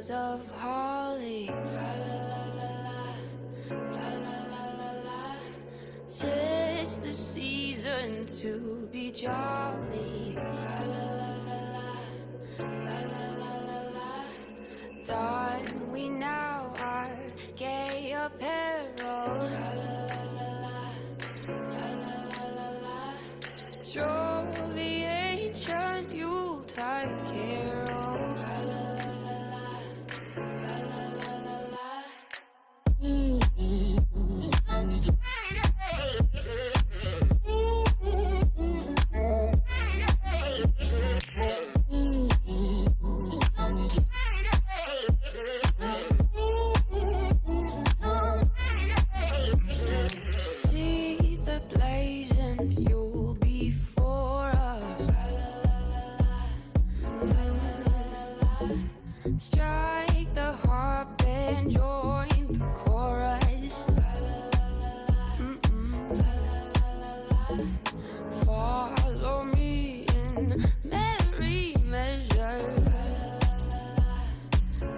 petals of holly. Fa la la la la, fa la la la la. 'Tis the season to be jolly. Fa la la la la, fa la la la la. Don we now our gay apparel. Fa la la la la, fa la la la la. Stroll the ancient Yuletide carol. Fa la la la la, fa la la la la. See the blazing Yule before us. Fa la la la la, fa la la la la. Strike the harp and join the chorus. Fa la la la la, fa la la la la. Follow me in merry measure. Fa la la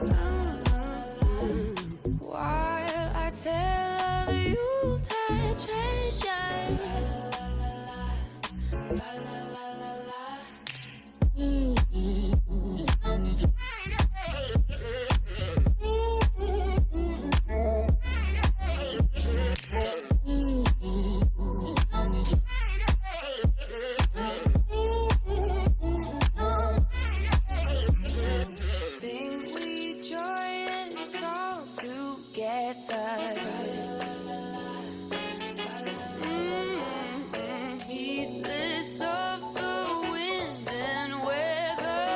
la la, while I tell of Yuletide treasure. Fa la la la la, fa la la la la. Sing we joyous all together. Heedless of the wind and weather.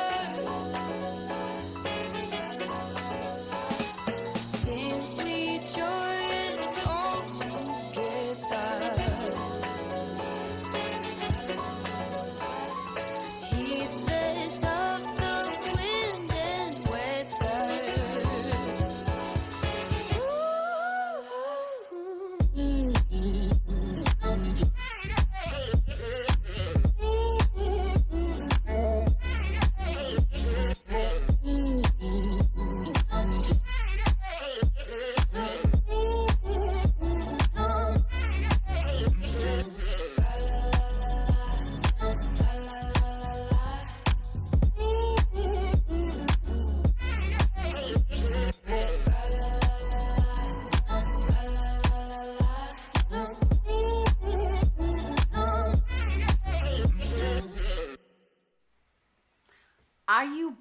Sing we joyous all together. Heedless of the wind and weather.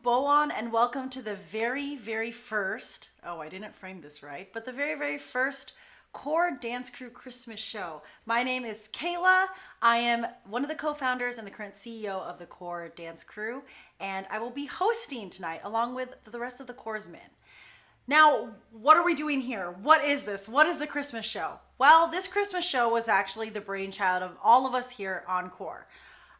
Boan, and welcome to the very first, oh, I didn't frame this right, but the very first Core Dance Crew Christmas show. My name is Kayla. I am one of the co-founders and the current CEO of the Core Dance Crew, and I will be hosting tonight along with the rest of the Coresmen. Now, what are we doing here? What is this? What is the Christmas show? Well, this Christmas show was actually the brainchild of all of us here on Core.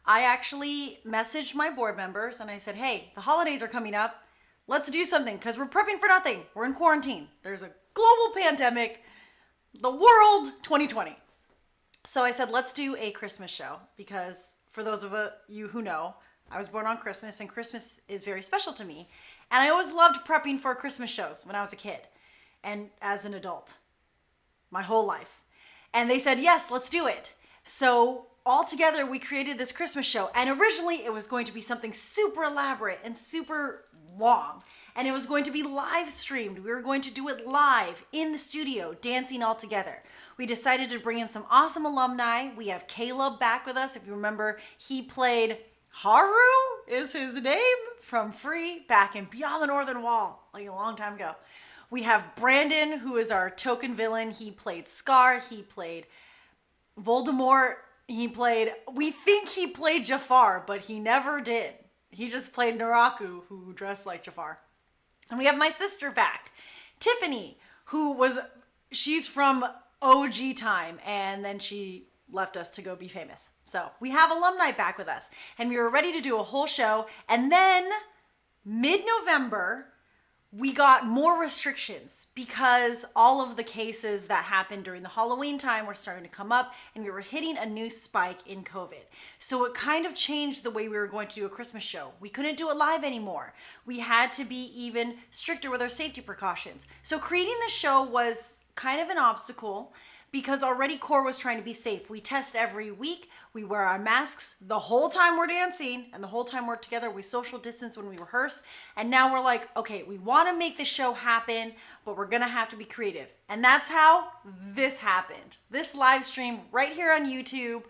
I actually messaged my board members and I said, hey, the holidays are coming up. Let's do something because we're prepping for nothing. We're in quarantine. There's a global pandemic, the world 2020. So I said, let's do a Christmas show because for those of you who know, I was born on Christmas and Christmas is very special to me. And I always loved prepping for Christmas shows when I was a kid and as an adult, my whole life. And they said, yes, let's do it. So all together, we created this Christmas show, and originally it was going to be something super elaborate and super long, and it was going to be live streamed. We were going to do it live in the studio, dancing all together. We decided to bring in some awesome alumni. We have Caleb back with us. If you remember, he played Haru is his name from Free back in Beyond the Northern Wall, like a long time ago. We have Brandon, who is our token villain. He played Scar. He played Voldemort. We think he played Jafar, but he never did. He just played Naraku, who dressed like Jafar. And we have my sister back, Tiffany, she's from OG time, and then she left us to go be famous. So we have alumni back with us, and we were ready to do a whole show. And then mid-November, we got more restrictions because all of the cases that happened during the Halloween time were starting to come up, and we were hitting a new spike in COVID. So it kind of changed the way we were going to do a Christmas show. We couldn't do it live anymore. We had to be even stricter with our safety precautions. So creating the show was kind of an obstacle because already Core was trying to be safe. We test every week. We wear our masks the whole time we're dancing, and the whole time we're together. We social distance when we rehearse. And now we're like, okay, we want to make the show happen, but we're going to have to be creative. And that's how this happened. This live stream right here on YouTube.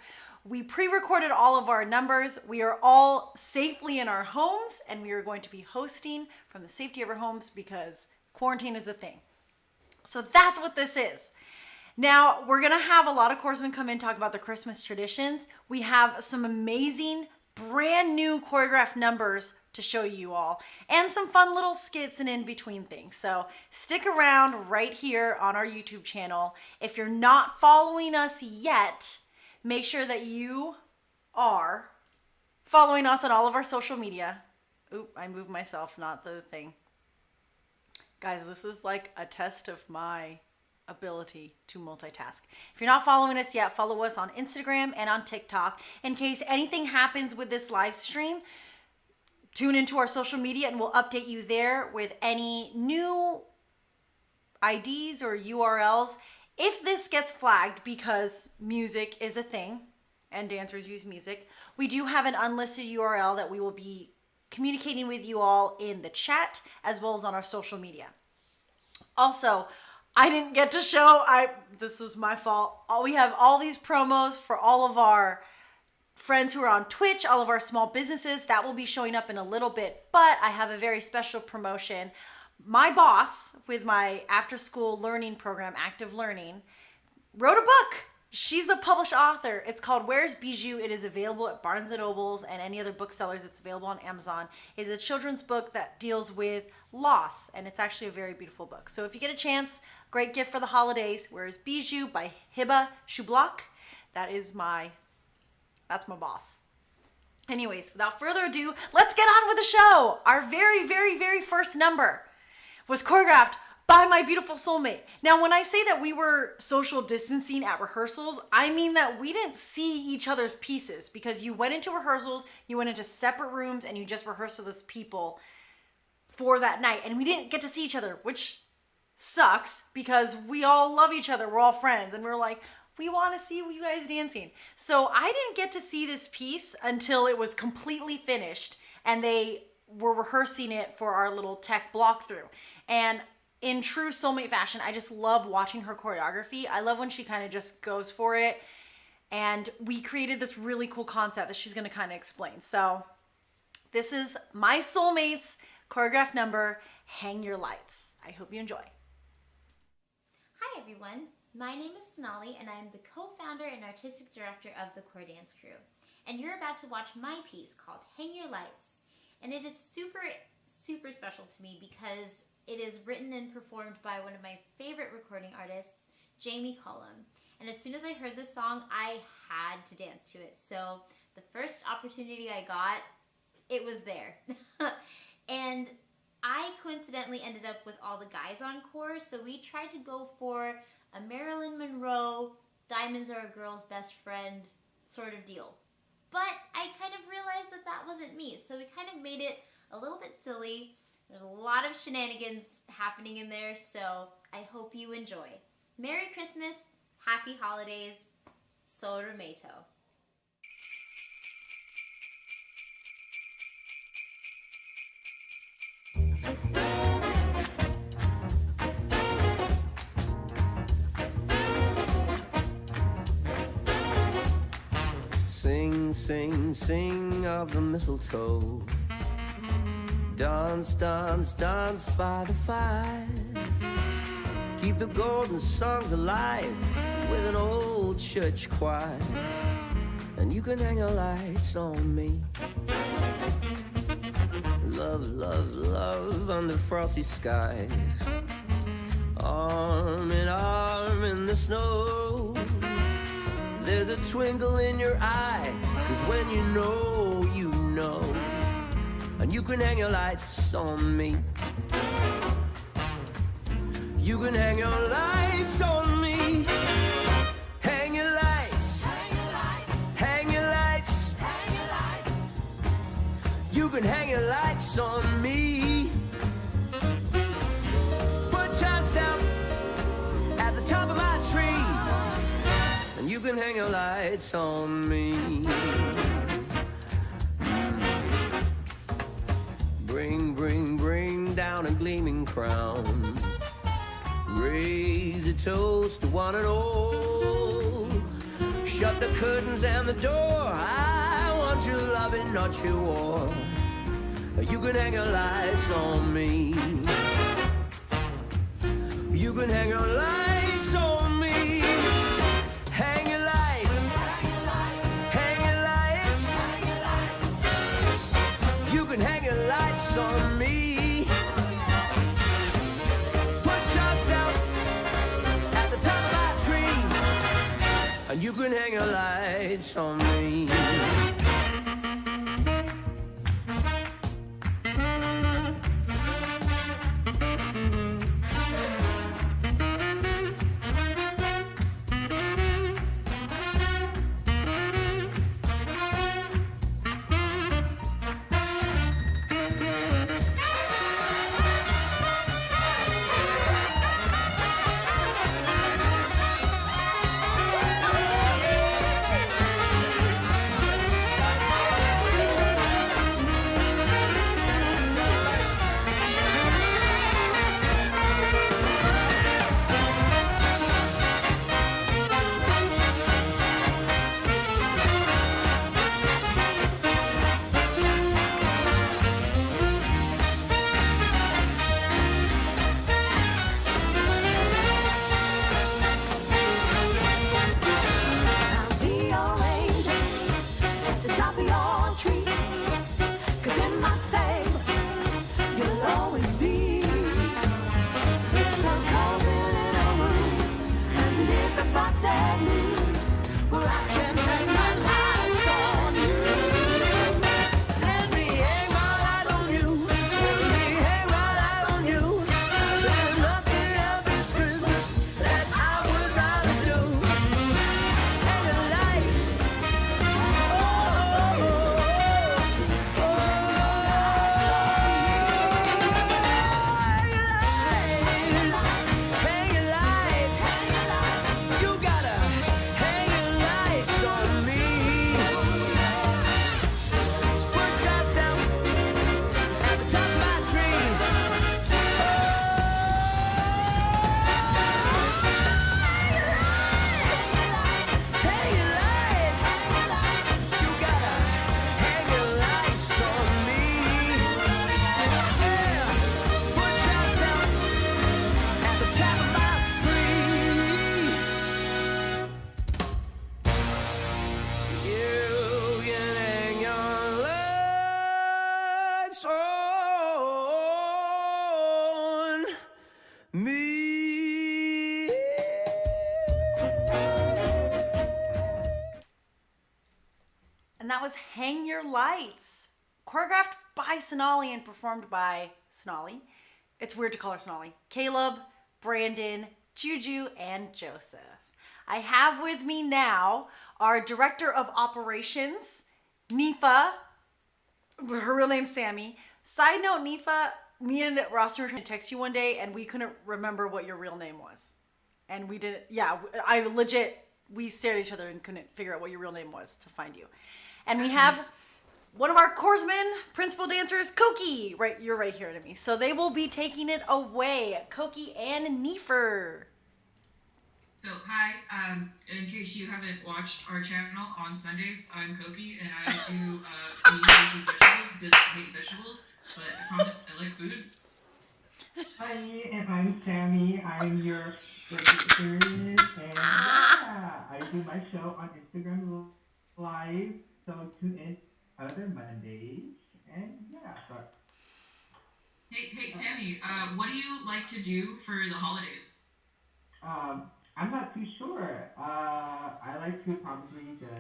We pre-recorded all of our numbers. We are all safely in our homes, and we are going to be hosting from the safety of our homes because quarantine is a thing. So that's what this is. Now, we're going to have a lot of corpsmen come in, talk about the Christmas traditions. We have some amazing, brand new choreographed numbers to show you all, and some fun little skits and in-between things. So stick around right here on our YouTube channel. If you're not following us yet, make sure that you are following us on all of our social media. Oop, I moved myself, not the thing. Guys, this is like a test of my ability to multitask. If you're not following us yet, follow us on Instagram and on TikTok. In case anything happens with this live stream, tune into our social media and we'll update you there with any new IDs or URLs. If this gets flagged because music is a thing and dancers use music, we do have an unlisted URL that we will be communicating with you all in the chat as well as on our social media. Also, I didn't get to show, this was my fault. We have all these promos for all of our friends who are on Twitch, all of our small businesses. That will be showing up in a little bit, but I have a very special promotion. My boss with my after school learning program, Active Learning, wrote a book. She's a published author. It's called Where's Bijou? It is available at Barnes & Nobles and any other booksellers. It's available on Amazon. It's a children's book that deals with loss, and it's actually a very beautiful book. So if you get a chance, great gift for the holidays. Where's Bijou by Hiba Shublak. That's my boss. Anyways, without further ado, let's get on with the show. Our very, very, very first number was choreographed by my beautiful soulmate. Now, when I say that we were social distancing at rehearsals, I mean that we didn't see each other's pieces because you went into rehearsals, you went into separate rooms, and you just rehearsed with those people for that night. And we didn't get to see each other, which sucks because we all love each other. We're all friends. And we're like, we want to see you guys dancing. So I didn't get to see this piece until it was completely finished and they were rehearsing it for our little tech block through. And in true soulmate fashion, I just love watching her choreography. I love when she kind of just goes for it. And we created this really cool concept that she's going to kind of explain. So this is my soulmate's choreographed number, Hang Your Lights. I hope you enjoy. Hi everyone, my name is Sonali and I am the co-founder and artistic director of the Core Dance Crew. And you're about to watch my piece called Hang Your Lights. And it is super, super special to me because it is written and performed by one of my favorite recording artists, Jamie Cullum. And as soon as I heard this song, I had to dance to it. So the first opportunity I got, it was there. And I coincidentally ended up with all the guys on Core, so we tried to go for a Marilyn Monroe, diamonds are a girl's best friend sort of deal. But I kind of realized that that wasn't me, so we kind of made it a little bit silly. There's a lot of shenanigans happening in there, so I hope you enjoy. Merry Christmas, Happy Holidays, Sorumeto. Sing, sing, sing of the mistletoe. Dance, dance, dance by the fire. Keep the golden songs alive with an old church choir. And you can hang your lights on me. Love, love, love under frosty skies. Arm in arm in the snow. There's a twinkle in your eye, 'cause when you know, and you can hang your lights on me. You can hang your lights on me. Hang your lights. Hang your lights. You can hang your lights on me. Put yourself at the top of my tree, and you can hang your lights on me. Bring down a gleaming crown. Raise a toast to one and all. Shut the curtains and the door. I want your loving, not your war. You can hang your lights on me. You can hang your lights on me. Hang your lights. Hang your lights. You can hang your lights on me. Put yourself at the top of my tree, and you can hang your lights on me. And that was Hang Your Lights, choreographed by Sonali and performed by Sonali. It's weird to call her Sonali. Caleb, Brandon, Juju, and Joseph. I have with me now our Director of Operations, Nifa. Her real name's Sami. Side note, Nifa, me and Rosten were trying to text you one day and we couldn't remember what your real name was. And we didn't, we stared at each other and couldn't figure out what your real name was to find you. And we have one of our chorsmen, principal dancers, Kohki. Right, you're right here to me. So they will be taking it away, Kohki and Nefer. So hi, in case you haven't watched our channel on Sundays, I'm Kohki and I do meat versus vegetables because I hate vegetables, but I promise I like food. Hi, and I'm Sami. I'm your producer, and yeah, I do my show on Instagram Live, so tune in other Mondays, and yeah. But, Hey Sami, what do you like to do for the holidays? I'm not too sure. I like to probably just,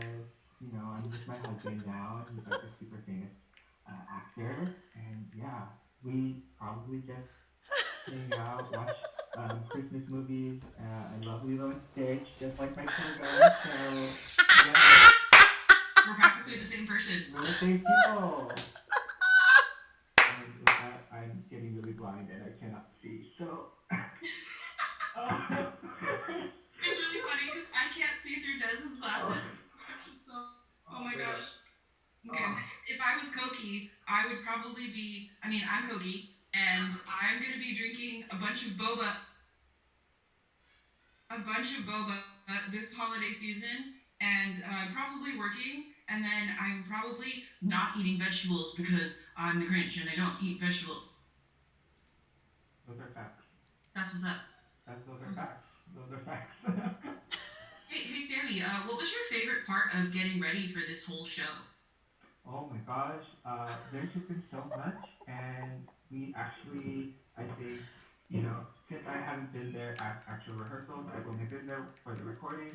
I'm with my husband now. He's like a super famous actor, and yeah, we probably just hang out, watch Christmas I love Lilo and Stitch, just like my children. So, yeah, We're practically the same person. we're the same people. And with that, I'm getting really blind and I cannot see. So, It's really funny because I can't see through Dez's glasses. So, oh my gosh. Okay, if I was Kohki, I would probably be, I'm Kohki, and I'm going to be drinking a bunch of boba this holiday season, and probably working, and then I'm probably not eating vegetables because I'm the Grinch and I don't eat vegetables. those are facts. That's what's up. Those are facts. Those are facts. Hey Sammy, what was your favorite part of getting ready for this whole show? Oh my gosh, there's just been so much, and we actually, I think, since I haven't been there at actual rehearsals, I've only been there for the recording.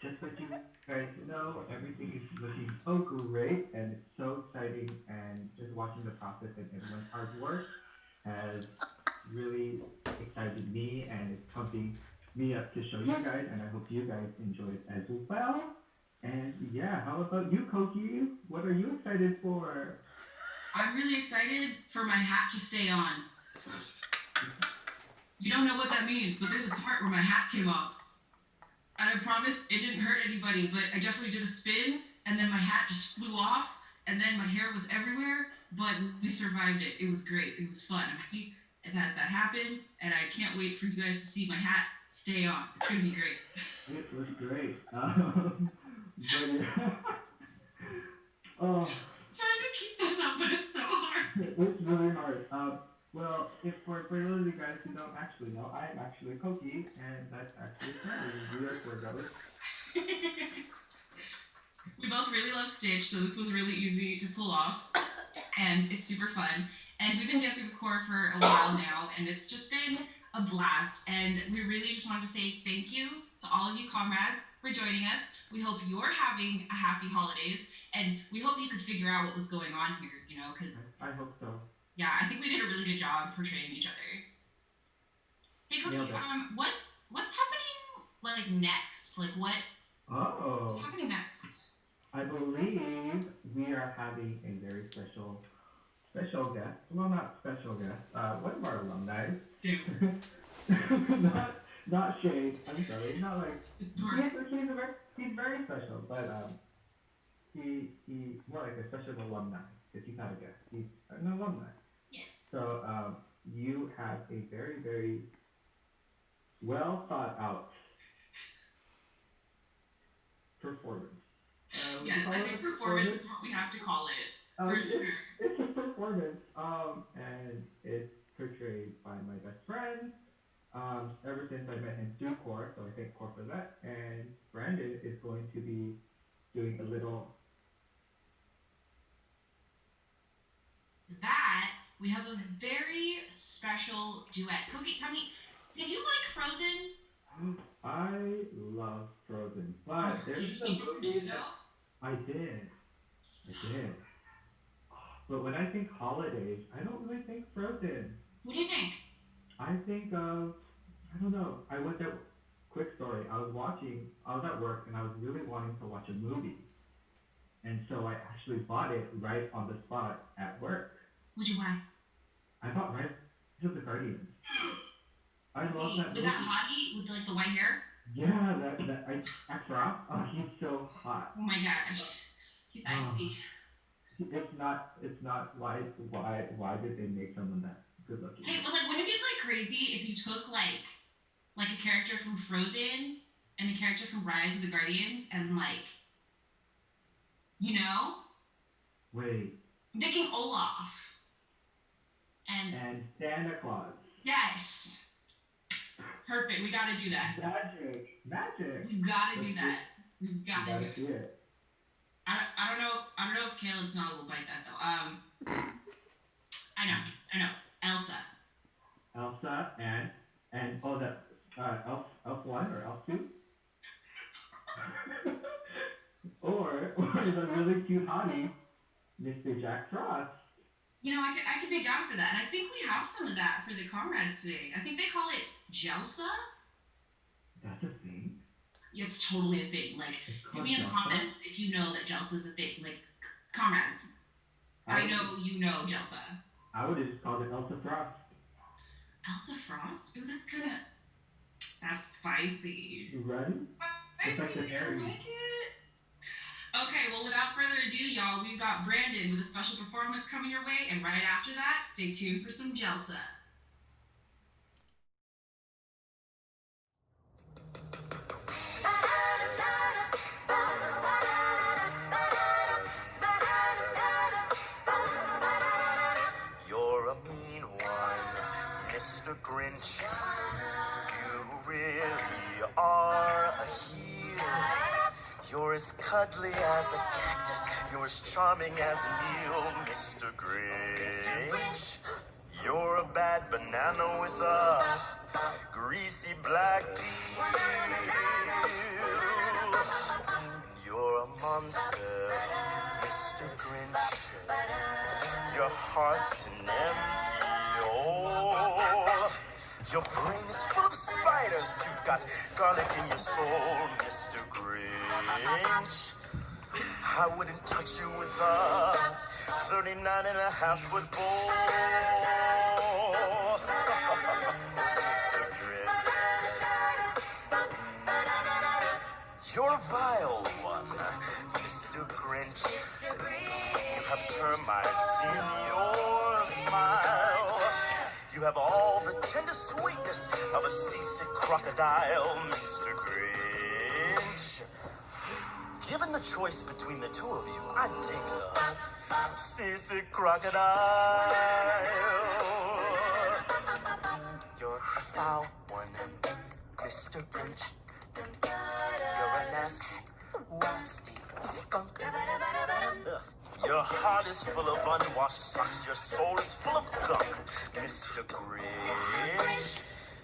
Just so you guys know, everything is looking so great, and it's so exciting, and just watching the process and everyone's hard work has really excited me, and it's pumping me up to show you guys, and I hope you guys enjoy it as well. And yeah, how about you, Kohki? What are you excited for? I'm really excited for my hat to stay on. You don't know what that means, but there's a part where my hat came off. And I promise it didn't hurt anybody, but I definitely did a spin, and then my hat just flew off, and then my hair was everywhere, but we survived it. It was great. It was fun. I'm happy that happened, and I can't wait for you guys to see my hat stay on. It's going to be great. It was great. But yeah. Oh, Trying to keep this up, but it's so hard. it's really hard. Well, if for those of you guys who don't actually know, I'm actually Kohki, and that's actually Sonali. We are tour brothers. We both really love Stitch, so this was really easy to pull off, and it's super fun. And we've been dancing with Core for a while now, and it's just been a blast. And we really just wanted to say thank you to all of you comrades for joining us. We hope you're having a happy holidays, and we hope you could figure out what was going on here, because I hope so. yeah, I think we did a really good job portraying each other. Hey, Kohki, Nailed it. what's happening next? What's Oh, happening next? I believe we are having a very special guest. Well, not special guest. One of our alumni. Dude, Not Shade. I'm sorry. Not like. it's dark. He's very special, but he's more like a special alumni. Because he's not a guest. He's an alumni. Yes. So you have a very, very well thought out performance. Yes, I think performance is what we have to call it. For sure. It's a performance, and it's portrayed by my best friend. Ever since I met him through Core, so I thank Core for that. And Brandon is going to be doing a little. That we have a very special duet. Kohki, tell me, did you like Frozen? I love Frozen, but Did there's you a see Frozen 2 movie. though? I did. But when I think holidays, I don't really think Frozen. What do you think? I think of, I don't know. I went at, quick story. I was at work and I was really wanting to watch a movie. And so I actually bought it right on the spot at work. What'd you buy? I bought Rise of the Guardians. I love that With movie. that hottie with the white hair? Yeah, Aksara. Oh, he's so hot. Oh my gosh. He's icy. It's not why did they make someone that good looking? Hey, but wouldn't it be crazy if you took a character from Frozen and a character from Rise of the Guardians and Wait. I'm thinking Olaf. And Santa Claus. Yes. Perfect. We gotta do that. Magic. We've gotta do that. We've gotta do see it. I don't know if Kayla and Sonali will bite that though. I know. Elsa and oh that Elf 1 or Elf 2? or the really cute hottie, Mr. Jack Frost. I could be down for that. And I think we have some of that for the comrades today. I think they call it Jelsa. it's totally a thing. Like, hit me in the comments if you know that Jelsa is a thing. Like, comments. I know you know Jelsa. I would just call it Elsa Frost. Elsa Frost? Ooh, that's spicy. Right? Spicy, It's like the I like it. Okay, well, without further ado, y'all, we've got Brandon with a special performance coming your way, and right after that, stay tuned for some Jelsa. You're a mean one, Mr. Grinch. You really are a heel. You're as cuddly as a cactus. You're as charming as an eel, Mr. Grinch. You're a bad banana with a greasy black peel. You're a monster, Mr. Grinch. Your heart's an empty hole. Your brain is full of spiders. You've got garlic in your soul, Mr. Grinch. I wouldn't touch you with a 39.5-foot pole. Mr. Grinch. You're a vile one, Mr. Grinch. You have termites in your smile. You have all the tender sweetness of a seasick crocodile, Mr. Grinch. Given the choice between the two of you, I'd take the seasick crocodile. You're a foul one, Mr. Grinch. You're a nasty skunk. Ugh. Your heart is full of unwashed socks. Your soul is full of gunk, Mr. Grinch.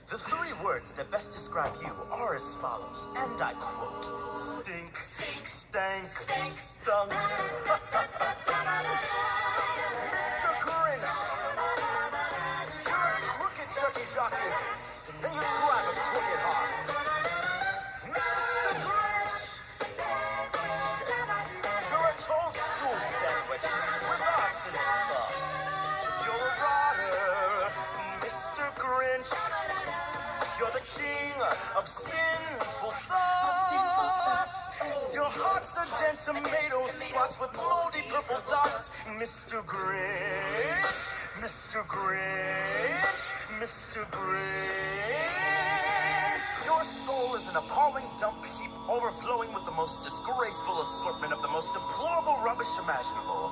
The three words that best describe you are as follows, and I quote: stink, stank, stunk. Mr. Grinch, you're a crooked turkey jockey, and you drive a crooked horse. Mr. Grinch, you're a toadstool sandwich with arsenic sauce. You're a rotter, Mr. Grinch. You're the king of sinful sauce. Your heart's a dead tomato spots with moldy purple dots, Mr. Grinch, Mr. Grinch, Mr. Grinch. Your soul is an appalling dump heap overflowing with the most disgraceful assortment of the most deplorable rubbish imaginable.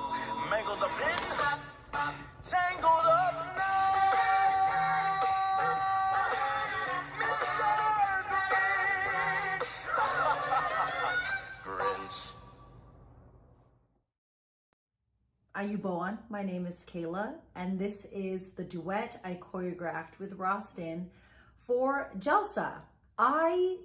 Mangled up in, tangled up now. Grinch. Ayubowan, my name is Kayla, and this is the duet I choreographed with Rosten for Jelsa. I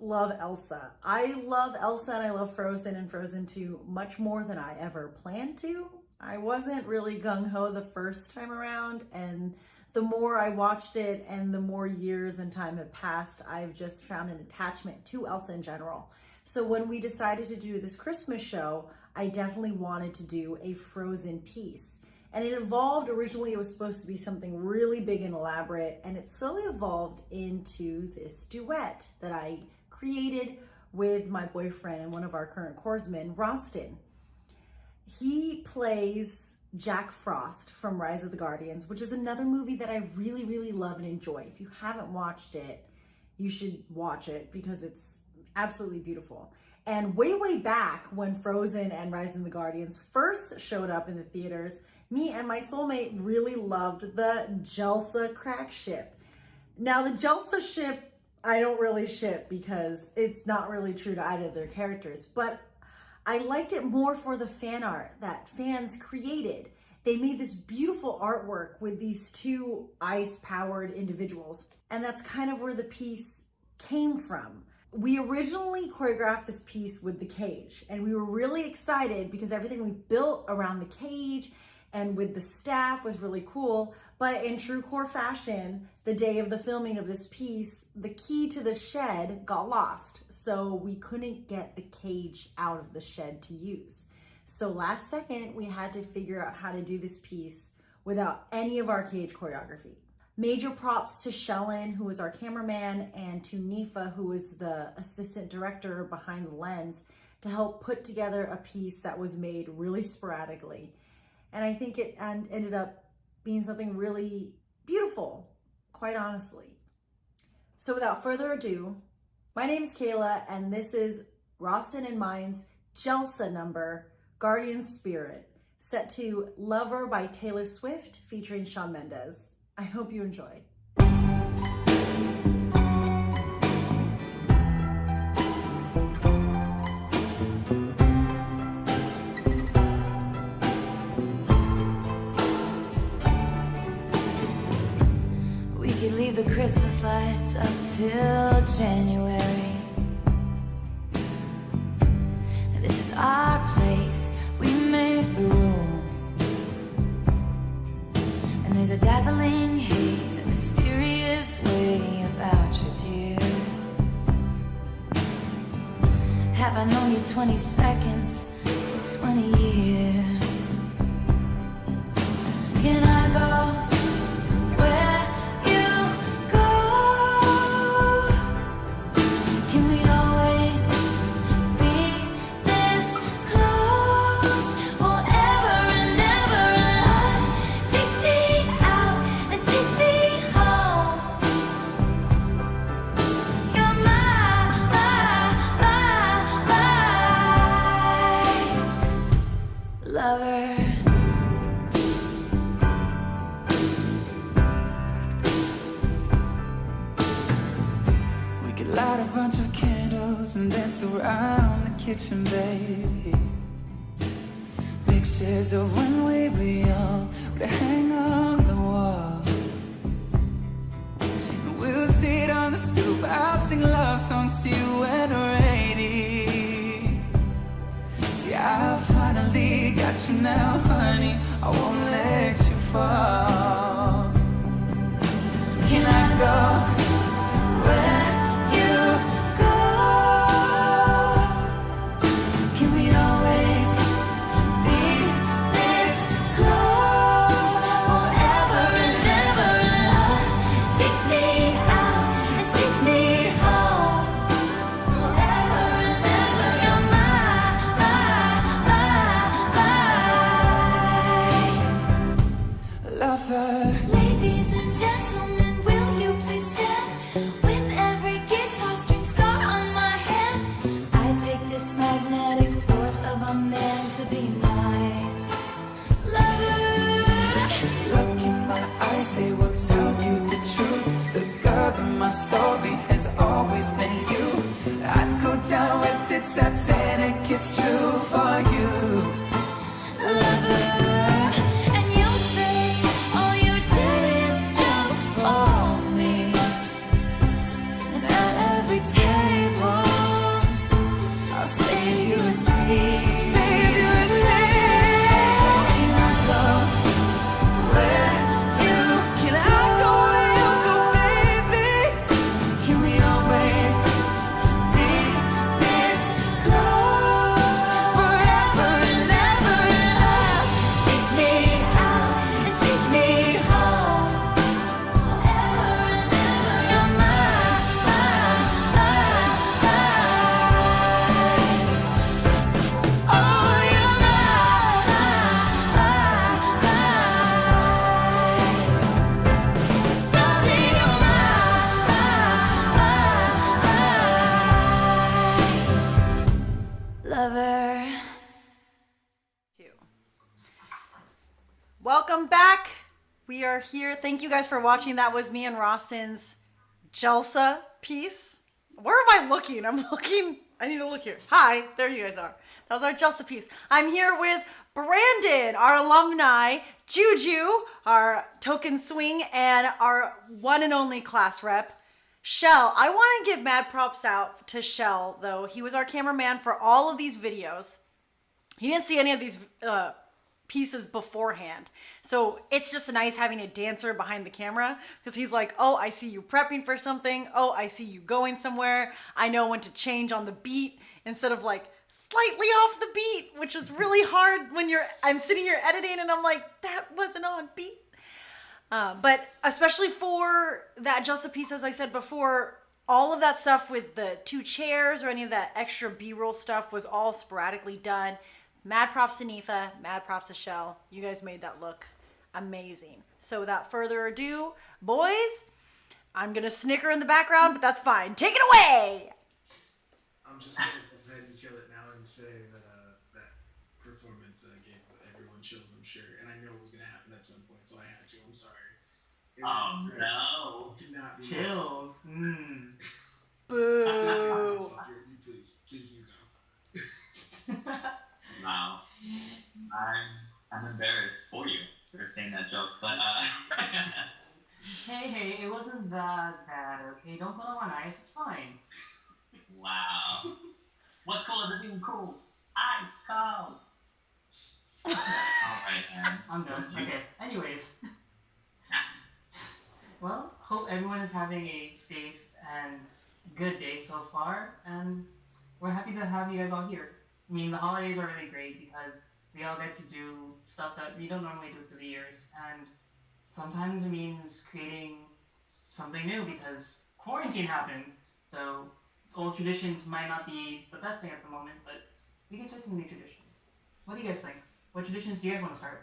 love Elsa. I love Elsa and I love Frozen and Frozen 2 much more than I ever planned to. I wasn't really gung-ho the first time around, and the more I watched it and the more years and time have passed, I've just found an attachment to Elsa in general. So when we decided to do this Christmas show, I definitely wanted to do a Frozen piece. And it evolved. Originally, it was supposed to be something really big and elaborate, and it slowly evolved into this duet that I created with my boyfriend and one of our current corpsmen, Rosten. He plays Jack Frost from Rise of the Guardians, which is another movie that I really, really love and enjoy. If you haven't watched it, you should watch it because it's absolutely beautiful. And way back when Frozen and Rise of the Guardians first showed up in the theaters, me and my soulmate really loved the Jelsa crack ship. Now the Jelsa ship, I don't really ship because it's not really true to either of their characters, but I liked it more for the fan art that fans created. They made this beautiful artwork with these two ice-powered individuals, and that's kind of where the piece came from. We originally choreographed this piece with the cage, and we were really excited because everything we built around the cage and with the staff was really cool. But in true core fashion, the day of the filming of this piece, the key to the shed got lost. So we couldn't get the cage out of the shed to use. So last second, we had to figure out how to do this piece without any of our cage choreography. Major props to Shellen, who was our cameraman, and to Nifa, who was the assistant director behind the lens, to help put together a piece that was made really sporadically. And I think it ended up being something really beautiful, quite honestly. So without further ado, my name is Kayla, and this is Rosten and mine's Jelsa number, Guardian Spirit, set to Lover by Taylor Swift featuring Shawn Mendes. I hope you enjoy. We could leave the Christmas lights up till January. This is our place, we make the rules. And there's a dazzling haze, a mysterious way about you, dear. Have I known you 20 seconds or 20 years? Can I go where you go? Can we always be this close forever and ever? And take me out and take me home. You're my lover. We could light a bunch of candles and dance around the kitchen, baby. Pictures of when we were young would hang on the wall. And we'll sit on the stoop, I'll sing love songs to you when we're 80. See, I finally got you now, honey, I won't let you fall. Can I go where you go? Can we always be this close forever and ever? And take me out and take me home forever and ever. You're my lover. Ladies and gentlemen, will you please stand? With every guitar string scar on my hand, I take this magnetic force of a man to be my lover. Look in my eyes, they will tell you the truth. The girl in my story has always been you. I'd go down with the Titanic, it's true for you, lover. And you'll say all you did is just for me. And at every table, I'll save you a seat. Save you a seat. Can I go where you? Can I go where you go, baby? Can we always be this close forever and ever? And take me out and take me home forever and ever. You're oh, you're darling, you're lover. Welcome back. We are here. Thank you guys for watching. That was me and Rosten's Jelsa piece. Where am I looking? I'm looking. I need to look here. Hi, there you guys are. That was our Jelsa piece. I'm here with Brandon, our alumni, Juju, our token swing, and our one and only class rep, Shell. I want to give mad props out to Shell, though. He was our cameraman for all of these videos. He didn't see any of these pieces beforehand. So it's just nice having a dancer behind the camera because he's like, oh, I see you prepping for something. Oh, I see you going somewhere. I know when to change on the beat instead of like slightly off the beat, which is really hard when I'm sitting here editing and I'm like, that wasn't on beat. But especially for that Jelsa piece, as I said before, all of that stuff with the 2 chairs or any of that extra B-roll stuff was all sporadically done. Mad props to Nifa, mad props to Shell. You guys made that look amazing. So without further ado, boys, I'm gonna snicker in the background, but that's fine. Take it away! I'm just gonna go ahead and kill it now and say that that performance gave everyone chills, I'm sure, and I know it was gonna happen at some point, so I had to. I'm sorry. Oh no! Cannot be Chills. Boo! You please you go. Wow. I'm embarrassed for you for saying that joke, but Hey, it wasn't that bad, okay? Don't put on ice, it's fine. wow. What's cooler than being cool? Ice cold. Alright, man. I'm done. Okay, anyways. Well, hope everyone is having a safe and good day so far, and we're happy to have you guys all here. I mean, the holidays are really great because we all get to do stuff that we don't normally do through the years, and sometimes it means creating something new because quarantine happens, so old traditions might not be the best thing at the moment, but we can start some new traditions. What do you guys think? What traditions do you guys want to start?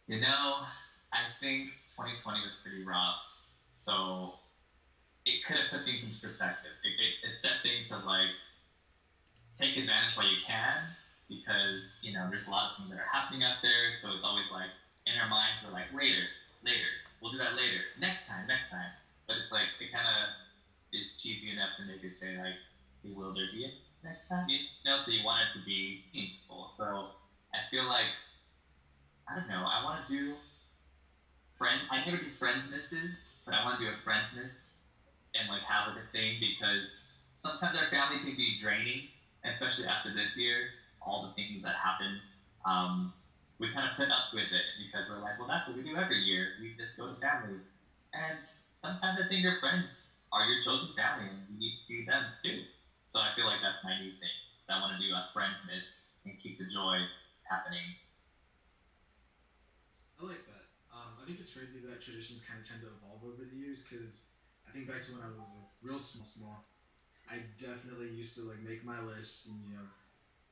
You know, I think 2020 was pretty rough, so it could have put things into perspective. It set things to like take advantage while you can, because you know there's a lot of things that are happening out there, so it's always like in our minds we're like later, we'll do that later, next time, but it's like it kind of is cheesy enough to make it say like, will there be it next time? You know, so you want it to be meaningful. So I feel like, I don't know, I want to do I never do friendsnesses, but I want to do a friendsness and like have like a thing, because sometimes our family can be draining, especially after this year, all the things that happened. We kind of put up with it because we're like, well, that's what we do every year. We just go to family. And sometimes I think your friends are your chosen family and you need to see them too. So I feel like that's my new thing. So I want to do a friendsness and keep the joy happening. I like that. I think it's crazy that traditions kind of tend to evolve over the years, because I think back to when I was real small, I definitely used to like make my list and, you know,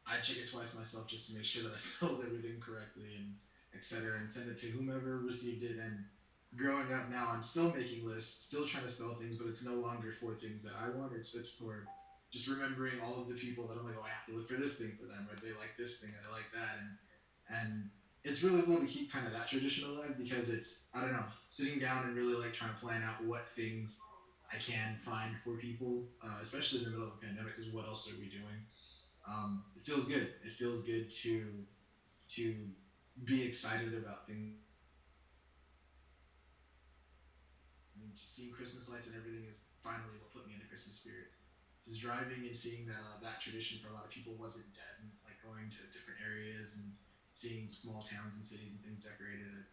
I'd check it twice myself just to make sure that I spelled everything correctly and etc. and send it to whomever received it. And growing up now, I'm still making lists, still trying to spell things, but it's no longer for things that I want. It's for just remembering all of the people that I'm like, oh, I have to look for this thing for them, or they like this thing, or they like that. And it's really cool to keep kind of that tradition alive, because it's, I don't know, sitting down and really like trying to plan out what things I can find for people, especially in the middle of a pandemic, because what else are we doing? It feels good. It feels good to be excited about things. I mean, just seeing Christmas lights and everything is finally what put me in the Christmas spirit. Just driving and seeing that that tradition for a lot of people wasn't dead, and like going to different areas and seeing small towns and cities and things decorated.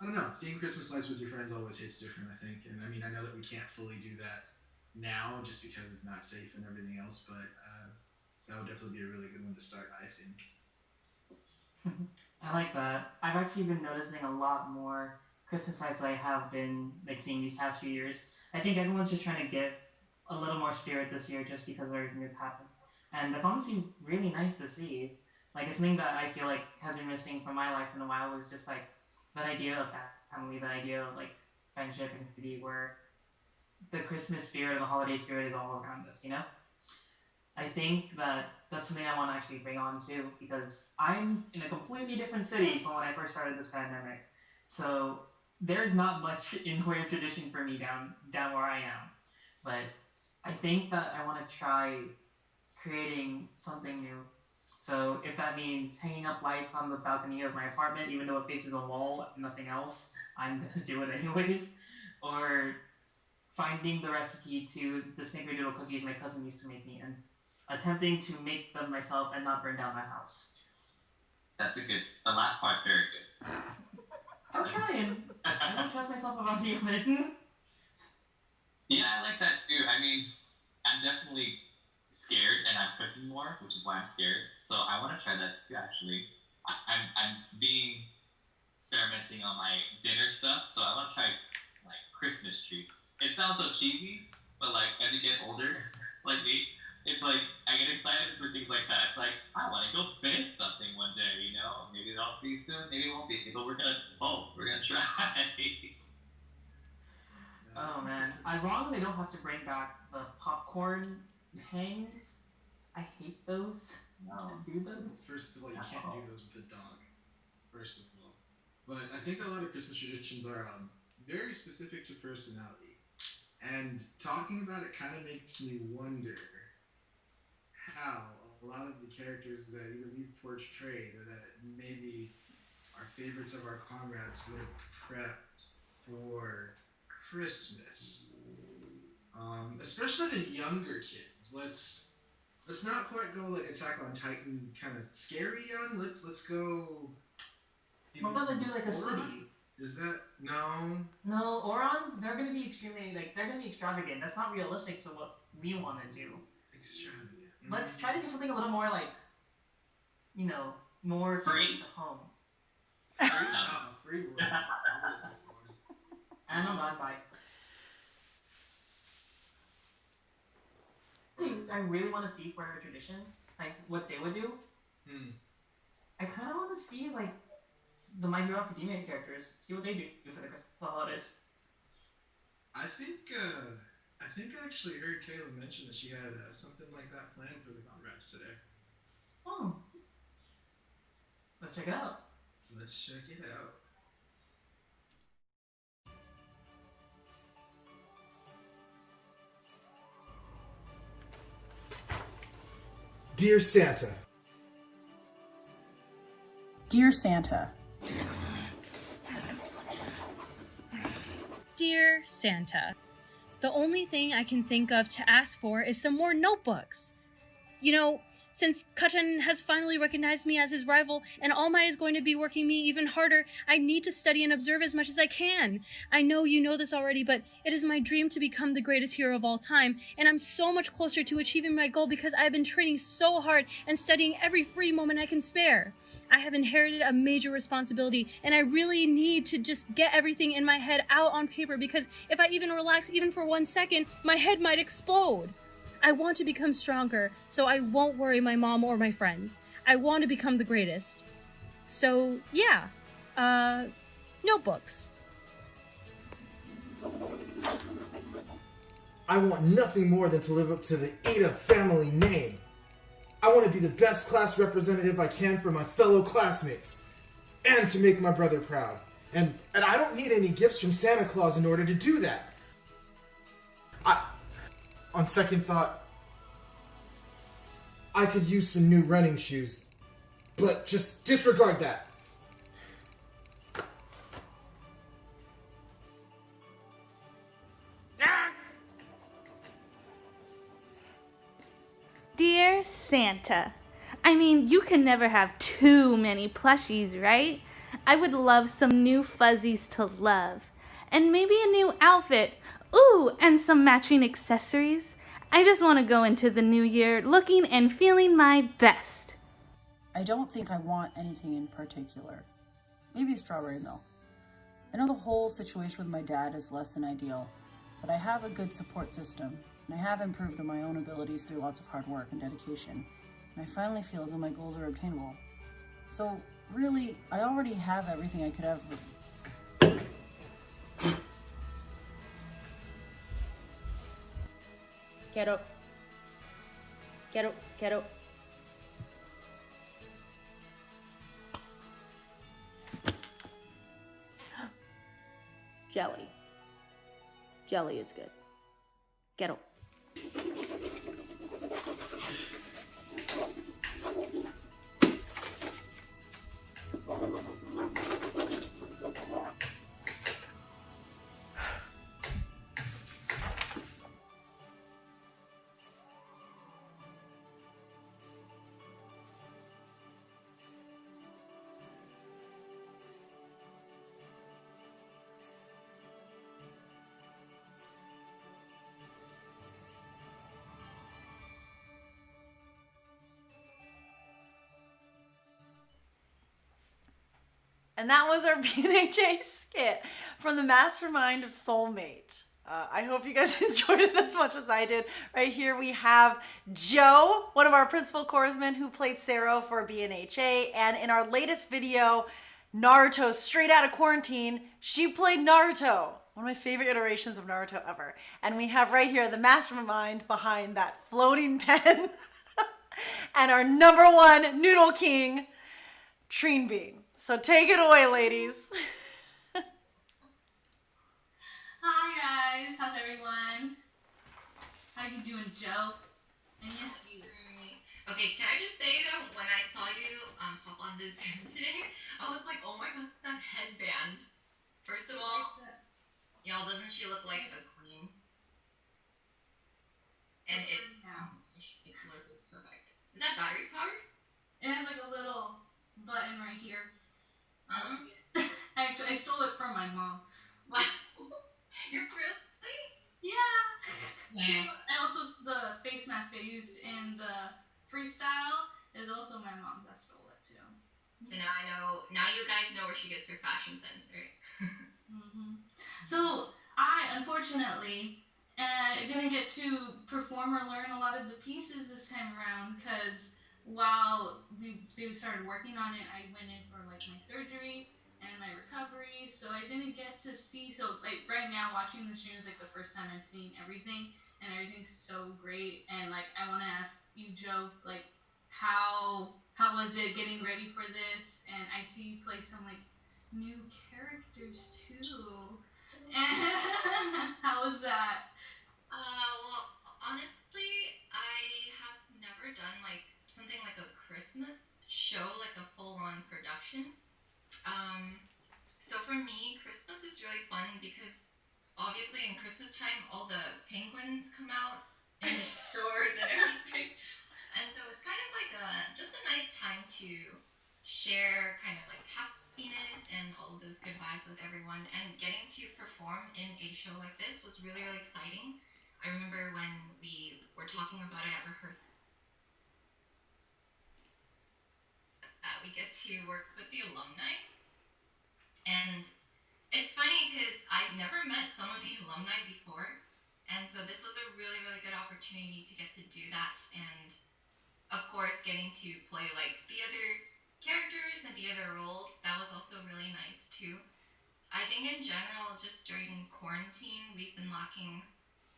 I don't know, seeing Christmas lights with your friends always hits different, I think. And I mean, I know that we can't fully do that now just because it's not safe and everything else, but that would definitely be a really good one to start, I think. I like that. I've actually been noticing a lot more Christmas lights that I have been like seeing these past few years. I think everyone's just trying to get a little more spirit this year just because of everything that's happened. And that's honestly really nice to see. Like, it's something that I feel like has been missing from my life in a while, was just like that idea of family, that idea of like friendship and community, where the Christmas spirit or the holiday spirit is all around us, you know? I think that that's something I want to actually bring on too, because I'm in a completely different city from when I first started this pandemic. So there's not much in the way of tradition for me down where I am. But I think that I want to try creating something new. So if that means hanging up lights on the balcony of my apartment, even though it faces a wall and nothing else, I'm going to do it anyways. Or finding the recipe to the snickerdoodle cookies my cousin used to make me, and attempting to make them myself and not burn down my house. That's a good. The last part's very good. I'm trying. I don't trust myself around you, but Yeah, I like that too. I mean, I'm definitely scared, and I'm cooking more, which is why I'm scared. So I want to try that too. Actually, I'm experimenting on my dinner stuff. So I want to try like Christmas treats. It sounds so cheesy, but like as you get older, like me, it's like I get excited for things like that. It's like I want to go bake something one day, you know? Maybe it'll be soon, maybe it won't be. But we're gonna try. oh man, as long as they don't have to bring back the popcorn hangs, I hate those. No. Can't do those. First of all, you can't do those with a dog. First of all, but I think a lot of Christmas traditions are very specific to personality, and talking about it kind of makes me wonder how a lot of the characters that either we've portrayed or that maybe our favorites of our comrades would have prepped for Christmas. Especially the younger kids. Let's not quite go like Attack on Titan kind of scary young. Let's go. What about they do like a city? Is that no? No, Oron, they're gonna be extravagant. That's not realistic to what we want to do. Extravagant. Let's try to do something a little more like, more close to home. Free. And a non-bite. I really want to see for a tradition, like what they would do. I kind of want to see like the My Hero Academia characters, see what they do for the Christmas holidays. I think I actually heard Kayla mention that she had something like that planned for the comrades today. Oh, let's check it out. Let's check it out. Dear Santa. Dear Santa. Dear Santa, the only thing I can think of to ask for is some more notebooks. You know, since Kachan has finally recognized me as his rival and All Might is going to be working me even harder, I need to study and observe as much as I can. I know you know this already, but it is my dream to become the greatest hero of all time, and I'm so much closer to achieving my goal because I've been training so hard and studying every free moment I can spare. I have inherited a major responsibility, and I really need to just get everything in my head out on paper because if I even relax even for 1 second, my head might explode. I want to become stronger, so I won't worry my mom or my friends. I want to become the greatest. So, yeah. Notebooks. I want nothing more than to live up to the Ada family name. I want to be the best class representative I can for my fellow classmates. And to make my brother proud. And I don't need any gifts from Santa Claus in order to do that. On second thought, I could use some new running shoes. But just disregard that. Dear Santa, I mean, you can never have too many plushies, right? I would love some new fuzzies to love. And maybe a new outfit. Ooh, and some matching accessories. I just want to go into the new year looking and feeling my best. I don't think I want anything in particular. Maybe strawberry milk. I know the whole situation with my dad is less than ideal, but I have a good support system, and I have improved on my own abilities through lots of hard work and dedication, and I finally feel as though my goals are obtainable. So, really, I already have everything I could ever. Get up. Get up, get up. Jelly. Jelly is good. Get up. And that was our B&HA skit from the mastermind of Soulmate. I hope you guys enjoyed it as much as I did. Right here we have Joe, one of our principal chorsmen who played Sero for B&HA. And in our latest video, Naruto, straight out of quarantine, she played Naruto. One of my favorite iterations of Naruto ever. And we have right here the mastermind behind that floating pen. And our number one noodle king, Trini. So take it away, ladies. Hi guys, how's everyone? How you doing, Joe? I miss you. Okay, can I just say that when I saw you pop on the Zoom today, I was like, oh my god, that headband. First of all, y'all, doesn't she look like a queen? And it's literally perfect. Is that battery powered? It has like a little button right here. Actually, I stole it from my mom. What? You're really? Yeah. I also, the face mask I used in the Freestyle is also my mom's. I stole it too. So now I know, now you guys know where she gets her fashion sense, right? So I, unfortunately, didn't get to perform or learn a lot of the pieces this time around because while they started working on it, I went in for like my surgery and my recovery, so I didn't get to see. So like right now, watching the stream is like the first time I'm seeing everything, and everything's so great. And like I want to ask you, Joe, like how was it getting ready for this? And I see you play some like new characters too. And how was that? Well, honestly, I have never done like something like a Christmas show, like a full-on production. So for me, Christmas is really fun because obviously in Christmas time, all the penguins come out in the stores and everything. And so it's kind of like just a nice time to share kind of like happiness and all of those good vibes with everyone. And getting to perform in a show like this was really, really exciting. I remember when we were talking about it at rehearsal, we get to work with the alumni. And it's funny because I've never met some of the alumni before. And so this was a really, really good opportunity to get to do that. And of course, getting to play like the other characters and the other roles, that was also really nice too. I think in general, just during quarantine, we've been lacking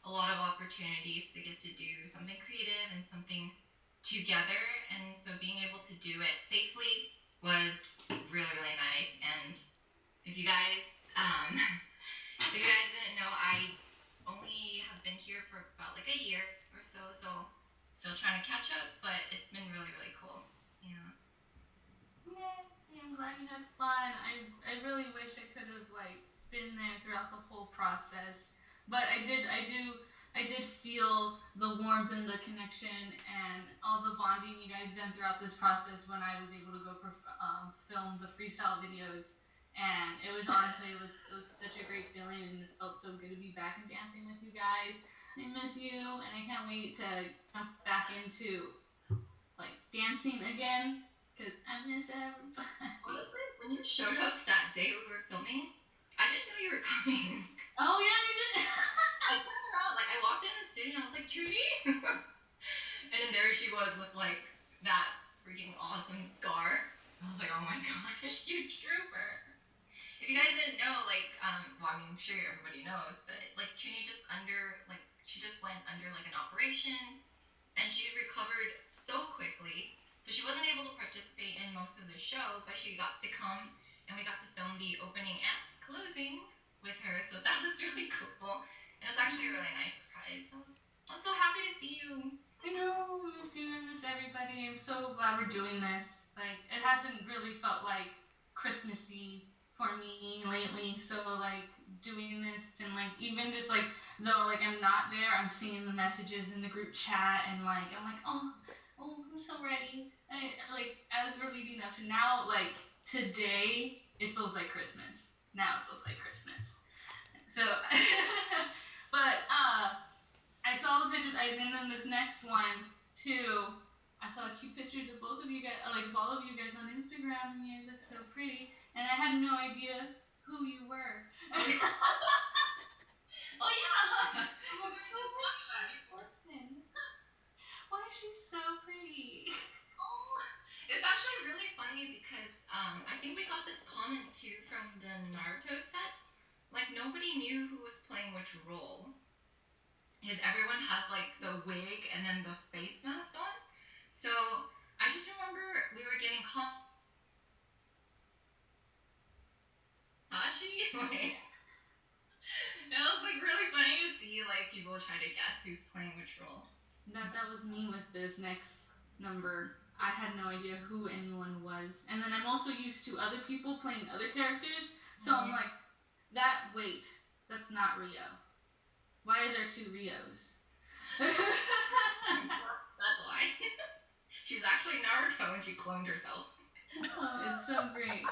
a lot of opportunities to get to do something creative and something together. And so being able to do it safely was really, really nice. And if you guys didn't know, I only have been here for about like a year or so, so still trying to catch up, but it's been really, really cool. Yeah. Yay, I'm glad you had fun. I really wish I could have like been there throughout the whole process, but I did feel the warmth and the connection and all the bonding you guys done throughout this process when I was able to go film the freestyle videos. And it was honestly, it was such a great feeling, and it felt so good to be back and dancing with you guys. I miss you, and I can't wait to jump back into like dancing again, because I miss everybody. Honestly, when you showed up that day we were filming, I didn't know you were coming. Oh yeah, you did. I turned around, like I walked in the studio and I was like, Trini? And then there she was with like that freaking awesome scar. I was like, oh my gosh, you trooper. If you guys didn't know, like, well, I mean, I'm sure everybody knows, but like Trini just went under like an operation, and she recovered so quickly, so she wasn't able to participate in most of the show, but she got to come, and we got to film the opening and closing with her, so that was really cool, and it was actually a really nice surprise. I was so happy to see you. I know, I miss you, I miss everybody. I'm so glad we're doing this. Like, it hasn't really felt like Christmassy for me lately, so like doing this and like even just like though like I'm not there, I'm seeing the messages in the group chat and like I'm like oh I'm so ready. Like as we're leading up to now, like today it feels like Christmas. Now it feels like Christmas. So but I saw the pictures. And then this next one too I saw cute pictures of both of you guys, like of all of you guys on Instagram, and you guys look so pretty. And I had no idea who you were. Oh yeah. Rosten. Why is she so pretty? Oh, it's actually really funny because I think we got this comment too from the Naruto set. Like nobody knew who was playing which role. Because everyone has like the wig and then the face mask on. So I just remember we were getting Tashi. Like, it was like really funny to see like people try to guess who's playing which role. That was me with this next number. I had no idea who anyone was. And then I'm also used to other people playing other characters. So I'm like, that's not Rio. Why are there two Rios? That's why. She's actually Naruto and she cloned herself. Oh, it's so great.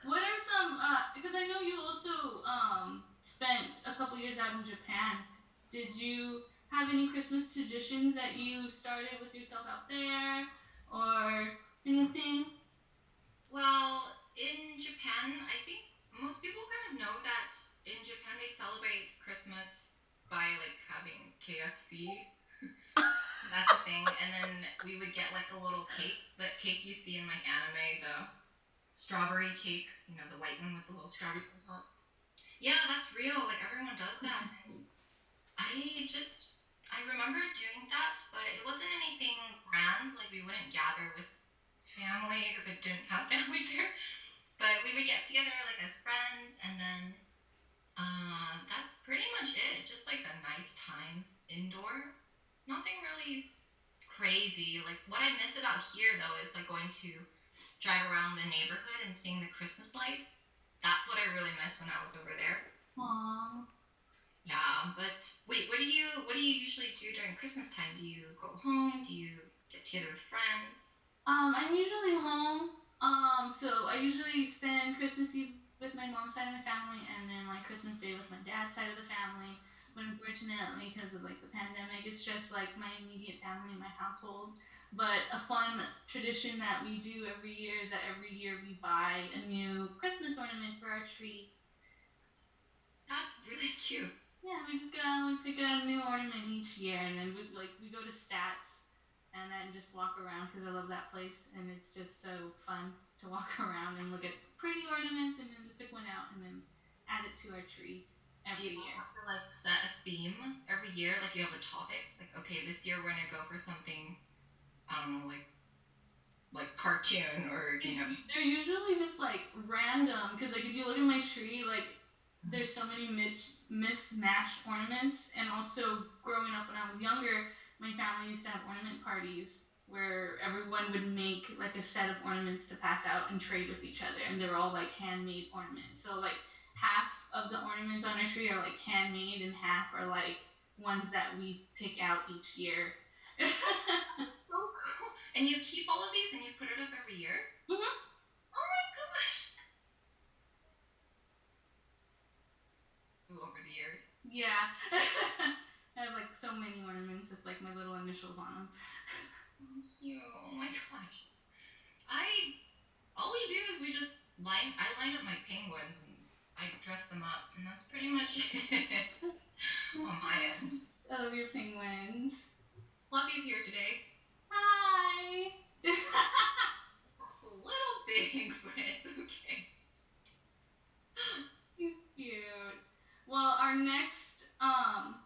What are some, because I know you also spent a couple years out in Japan. Did you have any Christmas traditions that you started with yourself out there or anything? Well, in Japan, I think most people kind of know that in Japan they celebrate Christmas by like having KFC. That's a thing. And then we would get like a little cake, the cake you see in like anime, the strawberry cake, you know, the white one with the little strawberries on top. Yeah, that's real. Like everyone does that. I remember doing that, but it wasn't anything grand. Like we wouldn't gather with family because I didn't have family there. But we would get together like as friends, and then that's pretty much it. Just like a nice time indoor. Nothing really crazy. Like what I miss about here though is like going to drive around the neighborhood and seeing the Christmas lights. That's what I really miss when I was over there. Aww. Yeah, but wait, what do you usually do during Christmas time? Do you go home? Do you get together with friends? I'm usually home. So I usually spend Christmas Eve with my mom's side of the family, and then like Christmas Day with my dad's side of the family. But unfortunately, because of like the pandemic, it's just like my immediate family in my household. But a fun tradition that we do every year is that every year we buy a new Christmas ornament for our tree. That's really cute. Yeah, we pick out a new ornament each year, and then we go to Stats, and then just walk around because I love that place, and it's just so fun to walk around and look at pretty ornaments, and then just pick one out and then add it to our tree every year. You have to like set a theme every year, like you have a topic. Like okay, this year we're gonna go for something, I don't know, like cartoon or you know. They're usually just like random because like if you look at my tree, like there's so many mismatched ornaments, and also growing up when I was younger, my family used to have ornament parties where everyone would make like a set of ornaments to pass out and trade with each other, and they're all like handmade ornaments. So like half of the ornaments on our tree are like handmade, and half are like ones that we pick out each year. That's so cool. And you keep all of these and you put it up every year? Mm-hmm. Oh my gosh. Over the years. Yeah. I have like so many ornaments with like my little initials on them. Thank you. Oh my gosh. All we do is I line up my penguins and I dress them up, and that's pretty much it on my end. I love your penguins. Fluffy's here today. Hi! It's a little big, but it's okay. He's cute. Well, our next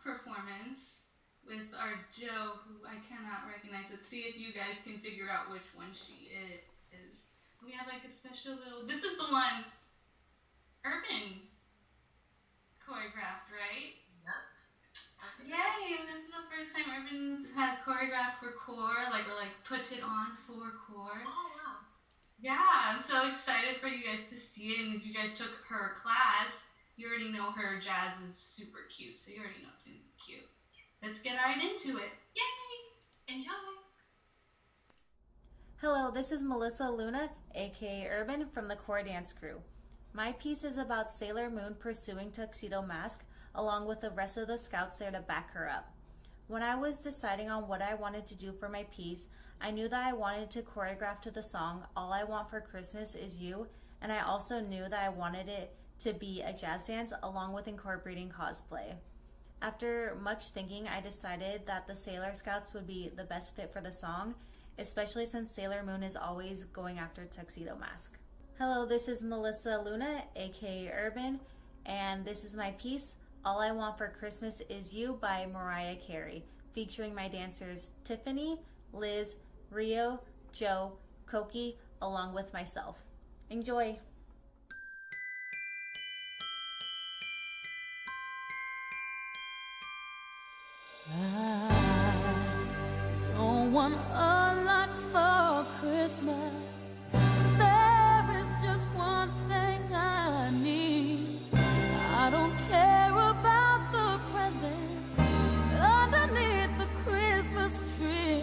performance with our Joe, who I cannot recognize. Let's see if you guys can figure out which one she is. We have like a special little. This is the one Urban choreographed, right? Yep. Yay! And this is the first time Urban has choreographed for core, like, or like put it on for core. Oh wow. Yeah, I'm so excited for you guys to see it. And if you guys took her class, you already know her jazz is super cute, so you already know it's gonna be cute. Let's get right into it. Yay! Enjoy! Hello, this is Melissa Luna, aka Urban, from the Core Dance Crew. My piece is about Sailor Moon pursuing Tuxedo Mask, along with the rest of the scouts there to back her up. When I was deciding on what I wanted to do for my piece, I knew that I wanted to choreograph to the song All I Want for Christmas Is You, and I also knew that I wanted it to be a jazz dance along with incorporating cosplay. After much thinking, I decided that the Sailor Scouts would be the best fit for the song, especially since Sailor Moon is always going after Tuxedo Mask. Hello, this is Melissa Luna, aka Urban, and this is my piece, All I Want for Christmas Is You by Mariah Carey, featuring my dancers Tiffany, Liz, Rio, Joe, Kohki, along with myself. Enjoy! I don't want a lot for Christmas. There is just one thing I need. I don't care about the presents underneath the Christmas tree.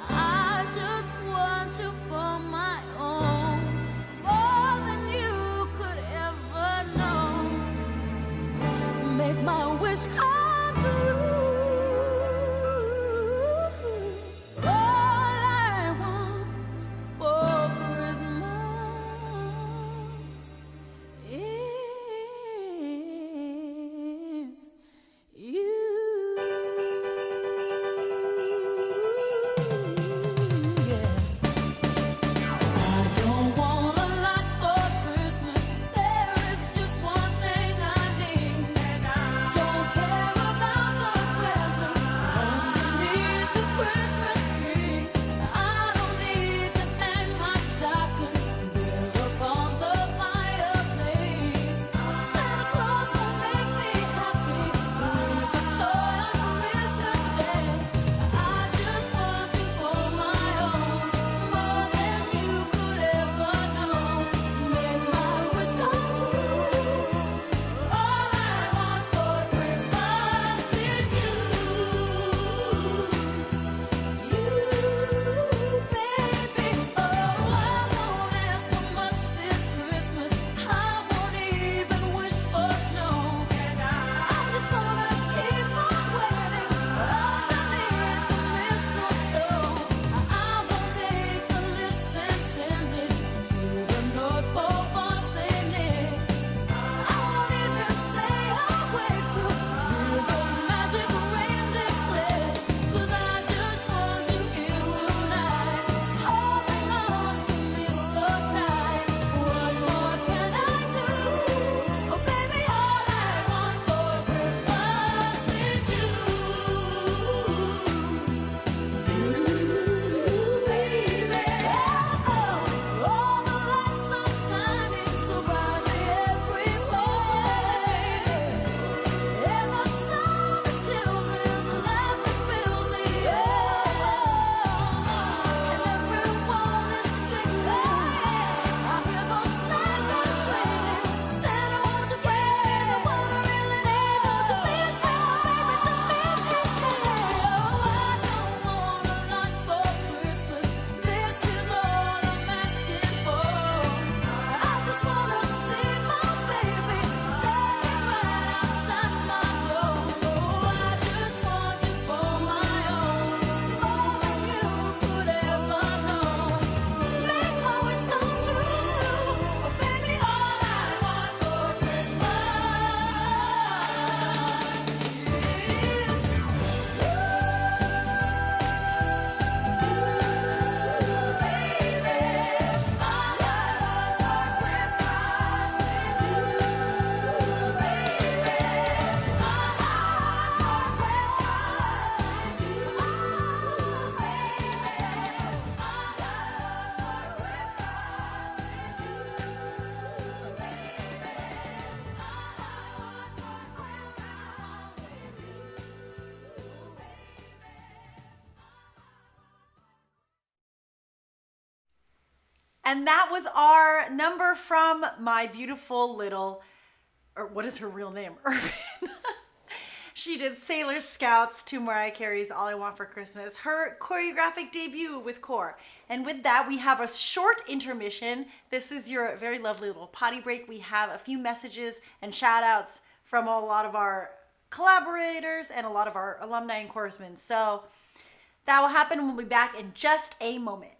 I just want you for my own, more than you could ever know. Make my wish come true. And that was our number from my beautiful little, or what is her real name? Urban. She did Sailor Scouts to Mariah Carey's All I Want for Christmas, her choreographic debut with Core. And with that, we have a short intermission. This is your very lovely little potty break. We have a few messages and shout outs from a lot of our collaborators and a lot of our alumni and corpsmen. So that will happen. We'll be back in just a moment.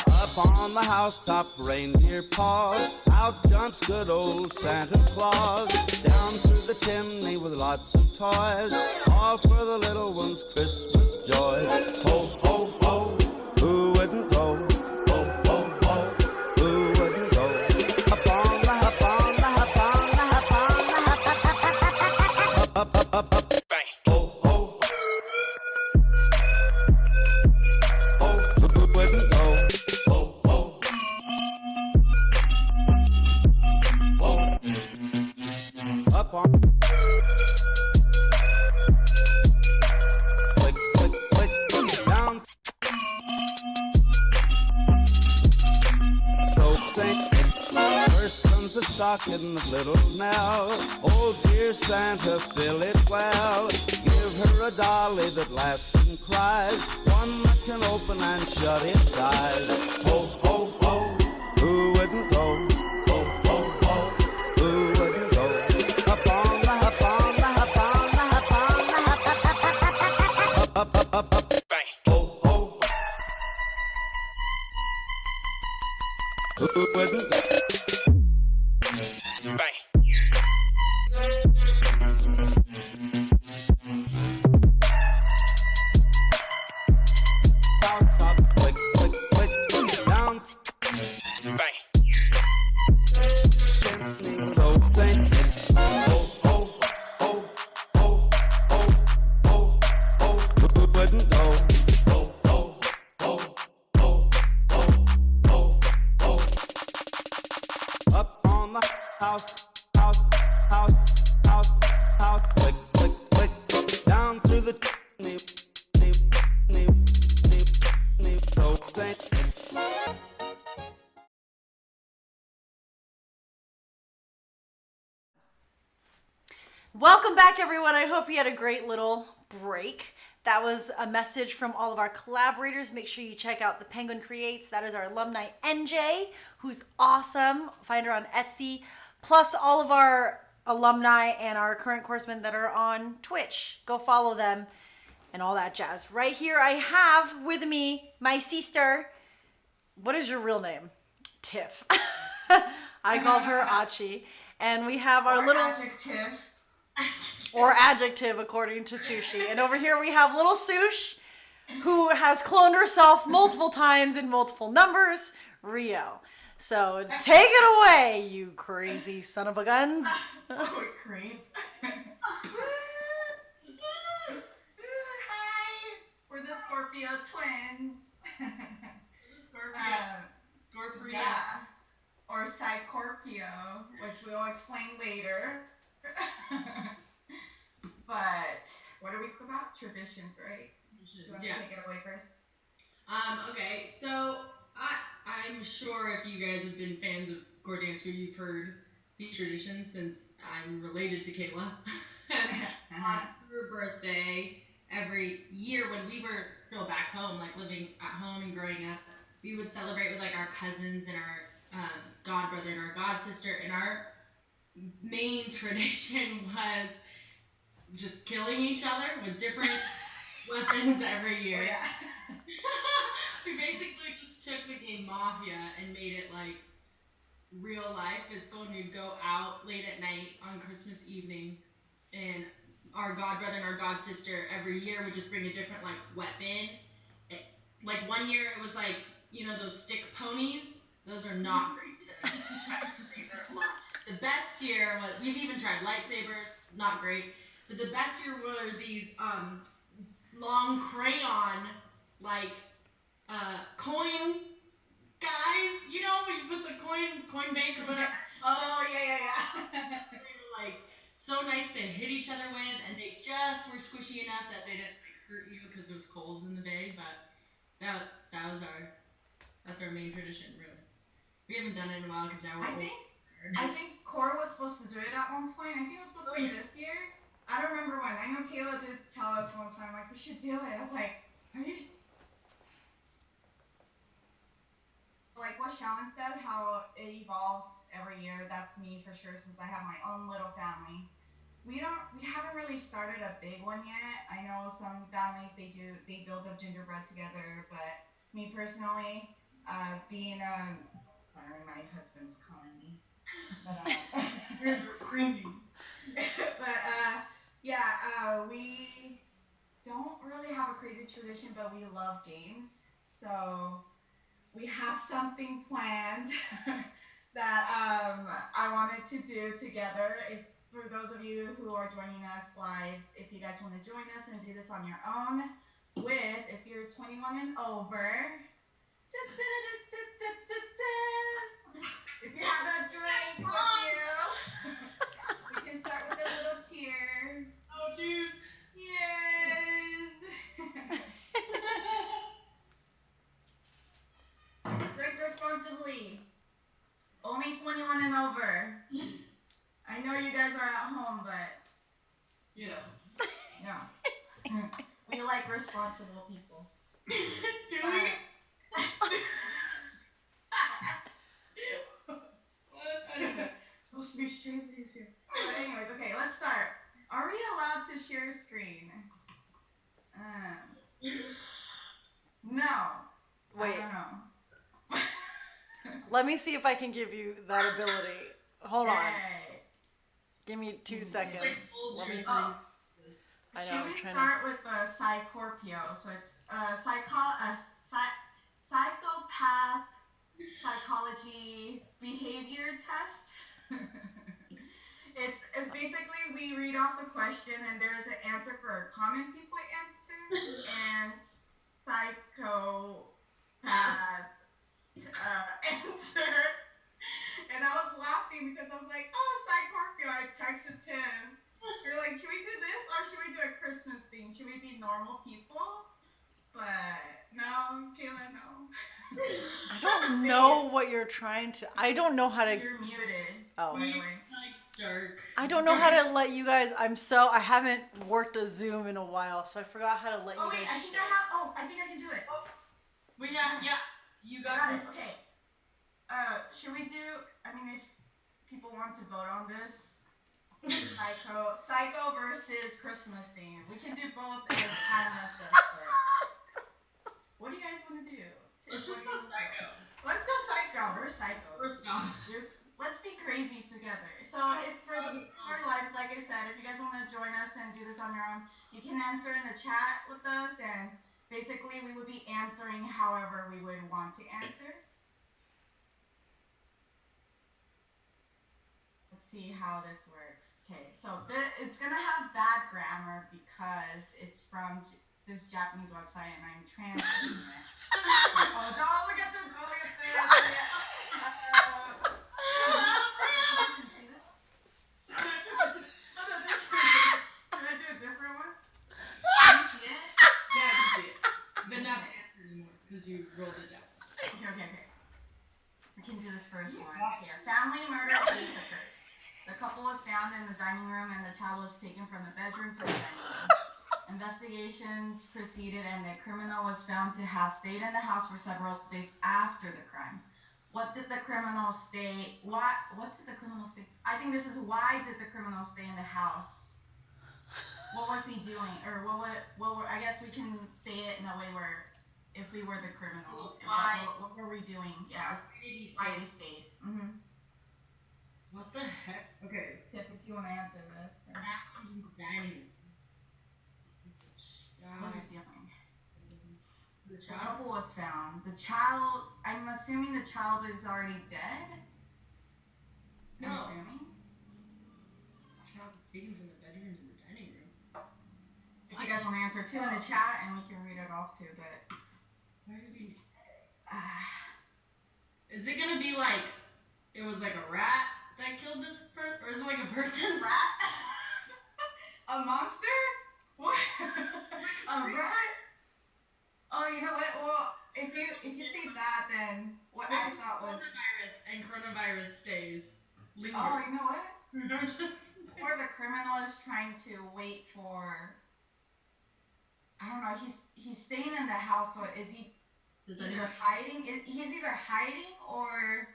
Up on the housetop, reindeer paws. Out jumps good old Santa Claus. Down through the chimney with lots of toys. All for the little ones' Christmas joys. Ho, ho, ho, who wouldn't go? Ho, ho, ho, who wouldn't go? Up on the, up on the, up on the, up on the, up, bang. Ho, ho, ho, who wouldn't go? Up on click, click, click, down. So think. First comes the stocking of little Nell. Oh dear Santa, fill it well. Give her a dolly that laughs and cries. One that can open and shut its eyes. Ho, ho, ho, who wouldn't go? Ho, ho, ho, who wouldn't go? Up on the, up on the, up on the, up on the, up, bang. Ho, ho, who wouldn't go? Bang. Click, click, click, down. Bang. So think. Ho, ho, ho, ho, ho, ho, ho, who wouldn't go? Ho, ho, ho, ho, ho, ho, ho. Up on the house, house, house, house, house. Click, click, click, down through the chimney, so think. Welcome back, everyone. I hope you had a great little break. That was a message from all of our collaborators. Make sure you check out The Penguin Creates. That is our alumni NJ, who's awesome. Find her on Etsy. Plus all of our alumni and our current coursemen that are on Twitch. Go follow them and all that jazz. Right here I have with me my sister. What is your real name? Tiff. I call her Achi. And we have our little... Adjective. Or adjective, according to Sushi. And over here we have little Sush, who has cloned herself multiple times in multiple numbers, Rio. So take it away, you crazy son of a guns. Oh, creep. Hi, we're the Scorpio twins. Scorpio. Yeah. Or Psycorpio, which we'll explain later. But what are we about? Traditions, right? Do you want to take it away first? Okay, so I'm sure if you guys have been fans of Core Dance Crew, you've heard these traditions since I'm related to Kayla. On her birthday, every year when we were still back home, like living at home and growing up, we would celebrate with like our cousins and our god brother and our god sister, and our main tradition was just killing each other with different weapons every year. Yeah. We basically just took the game Mafia and made it like real life. Is going to go out late at night on Christmas evening, and our god brother and our god sister every year would just bring a different like weapon like 1 year it was like, you know, those stick ponies. Those are not great to they're a lot. The best year was, we've even tried lightsabers, not great. But the best year were these long crayon, like coin guys. You know, when you put the coin bank or whatever. Oh, yeah. They were like so nice to hit each other with, and they just were squishy enough that they didn't like hurt you because it was cold in the bay. But that's our main tradition, really. We haven't done it in a while because now we're old. I think Cora was supposed to do it at one point. I think it was supposed to be this year. I don't remember when. I know Kayla did tell us one time, like, we should do it. I was like, are you... Like what Shalyn said, how it evolves every year. That's me for sure, since I have my own little family. We haven't really started a big one yet. I know some families, they build a gingerbread together, but me personally, being sorry, my husband's calling me. But we don't really have a crazy tradition, but we love games. So we have something planned that I wanted to do together. For those of you who are joining us live, if you guys want to join us and do this on your own, if you're 21 and over, if you have a drink with you, we can start with a little cheer. Oh, cheers. Cheers. Drink responsibly. Only 21 and over. I know you guys are at home, but you know. Yeah. We like responsible people. Do we? Supposed to be straight face here. But anyways, okay, let's start. Are we allowed to share screen? No. Wait. I don't know. Let me see if I can give you that ability. Hold on. Give me 2 seconds. Let me. Oh. I know. Should I'm we trying start with the Psycorpio? So it's psychopath psychology behavior test. It's basically we read off a question and there's an answer for a common people answer and psychopath answer. And I was laughing because I was like, oh, Psycorpio. I texted Tim. You're like, should we do this or should we do a Christmas thing? Should we be normal people? But no, Kayla, no. I don't know what you're trying to. I don't know how to. You're muted. Oh. By the way. Dark. I don't know how to let you guys. I haven't worked a Zoom in a while, so I forgot how to let you guys. I think I can do it. We have, yeah. You got it. Okay. Should we do? I mean, if people want to vote on this, Psycho versus Christmas theme. We can do both as time left us. What do you guys want to do? Let's just go Psycho. Let's go Psycho. We're Psychos. We're Psychos. Let's be crazy together. So if for life, like I said, if you guys want to join us and do this on your own, you can answer in the chat with us, and basically we would be answering however we would want to answer. Let's see how this works. Okay, so it's gonna have bad grammar because it's from this Japanese website and I'm translating it. Oh, don't look at this! Don't look at this! Should I do a different one? Can you see it? Yeah, I can see it. But not the answer anymore because you rolled it down. Okay. We can do this first one. Okay, a family murder case occurred. The couple was found in the dining room and the child was taken from the bedroom to the dining room. Investigations proceeded and the criminal was found to have stayed in the house for several days after the crime. What did the criminal stay? What did the criminal stay? I think this is why did the criminal stay in the house? What was he doing? Or I guess we can say it in a way where if we were the criminal, what were we doing? Yeah. Why he stayed. Mm-hmm. What the heck? Okay. Tip, if you want to answer this. Dining. What was it doing? The couple was found. The child, I'm assuming the child is already dead? No. I'm assuming. Child taken from the bedroom to the dining room. If you guys want to answer too in the chat, and we can read it off too, but... Where did he say? Is it gonna be like, it was like a rat that killed this person? Or is it like a person? Rat? A monster? What? A rat? Oh, you know what? Well, if you say that, then what I thought was... Coronavirus stays. Linger. Oh, you know what? Or the criminal is trying to wait for... I don't know, he's staying in the house, so is he either hiding? He's either hiding or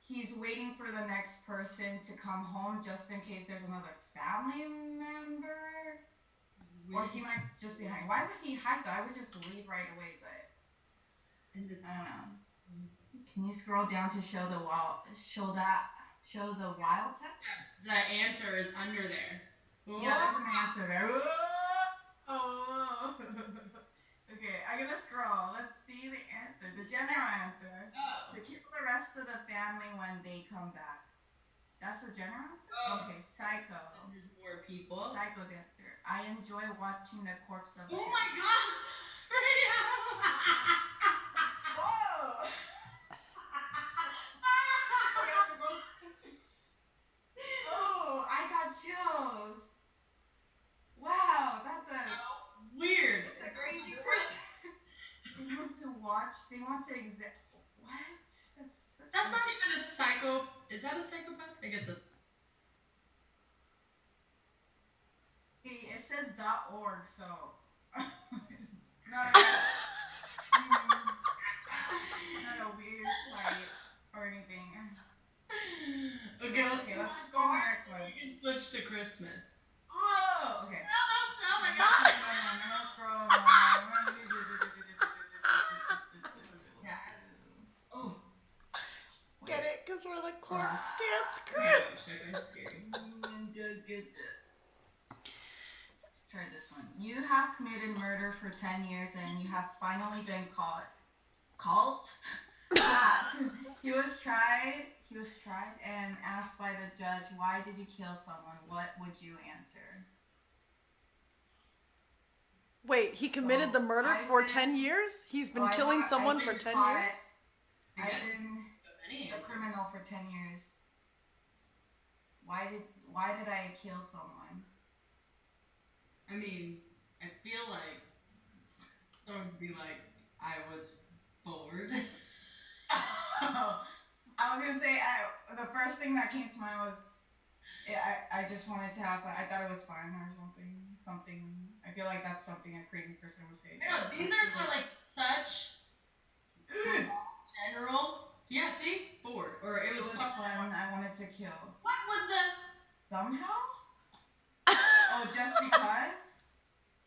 he's waiting for the next person to come home just in case there's another family member. Or he might just be hiding. Why would he hide though? I would just leave right away, but I don't know. Can you scroll down to show the wild text? The answer is under there. Yeah, there's an answer there. Oh. Okay, I'm gonna scroll. Let's see the answer. The general answer. To kill the rest of the family when they come back. That's the general answer? Okay, Psycho. There's more people. Psycho's answer. I enjoy watching the corpse of Oh my god! Whoa! Oh, I got chills. Wow, that's weird. It's a crazy person. They want to watch. They want to exist. What? That's not even a psycho. Is that a psychopath? I guess It says .org, so it's not a weird site or anything. Okay, let's just go to the next one. We can switch to Christmas. Oh, okay. Oh my god! Oh. Get it? Because we're the corpse dance crew. That's scary. Let's try this one. You have committed murder for 10 years and you have finally been caught. Caught? He was tried and asked by the judge, why did you kill someone? What would you answer? Wait, he committed the murder for 10 years? He's been killing someone for 10 years? I've been a criminal for 10 years. Why did I kill someone? I mean, I feel like someone would be like, I was bored. I was gonna say, the first thing that came to mind was, I just wanted to have, I thought it was fun or something. I feel like that's something a crazy person would say. I know, these are like such general. Yeah, see? Bored. Or it was fun, I wanted to kill. What would the... Somehow? Oh, just because?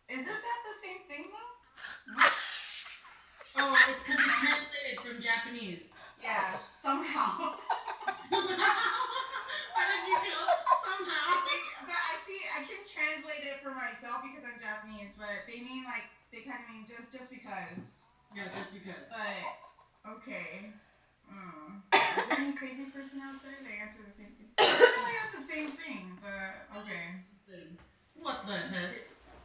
Isn't that the same thing though? Oh, it's because it's translated from Japanese. Yeah, somehow. Why did you kill? Somehow. I can translate it for myself because I'm Japanese, but they mean like, they kind of mean just because. Yeah, just because. But, okay. Is there any crazy person out there? They answer the same thing. I feel like that's the same thing, but okay. What the heck?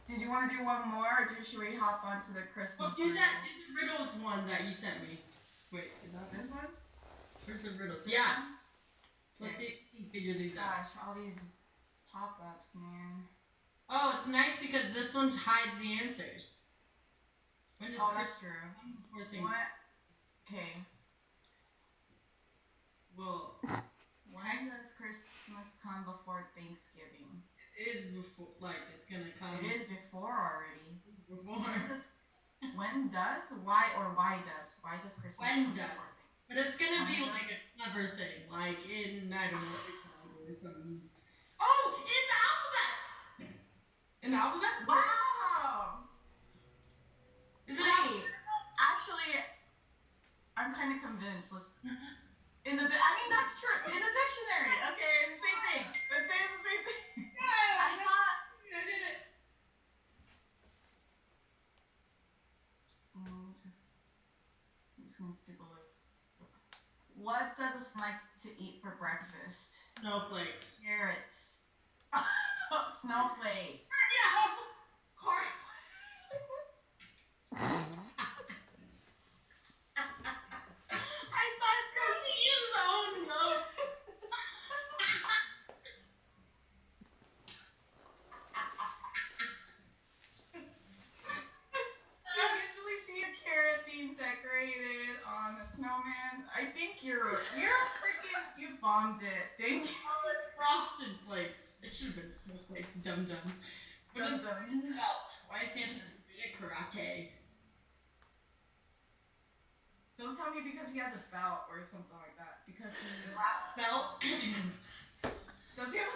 Did you want to do one more, or should we hop onto the Christmas do that. This riddles one that you sent me. Wait, is that this one? Where's the riddles? This Yeah. one? Let's see if we can figure these out. Gosh, all these pop-ups, man. Oh, it's nice because this one hides the answers. When does that's true. Before things. What? Okay. Well, when does Christmas come before Thanksgiving? It is before, like, it's gonna come. It is before already. It's before. When does? Why does Christmas When come does? before Thanksgiving? But it's gonna be When like does? a clever thing, like in, I don't know, or something. Oh, in the alphabet! In the alphabet? Wow! Is it Wait, actually, I'm kind of convinced. That's true. In the dictionary. Okay, same thing. It says the same thing. Yeah, I thought. I did it. just gonna skip a little. What does a snake like to eat for breakfast? Snowflakes. Carrots. Snowflakes. Yeah. I thought he eat his own milk. You usually see a carrot being decorated on a snowman. I think you're freaking, you bombed it. Dang you. Oh, it's Frosted Flakes. It should have been Snowflakes, dum-dums. Dum-dums. About why Santa's good at karate. Don't tell me because he has a belt or something like that. Because he belt? Does he have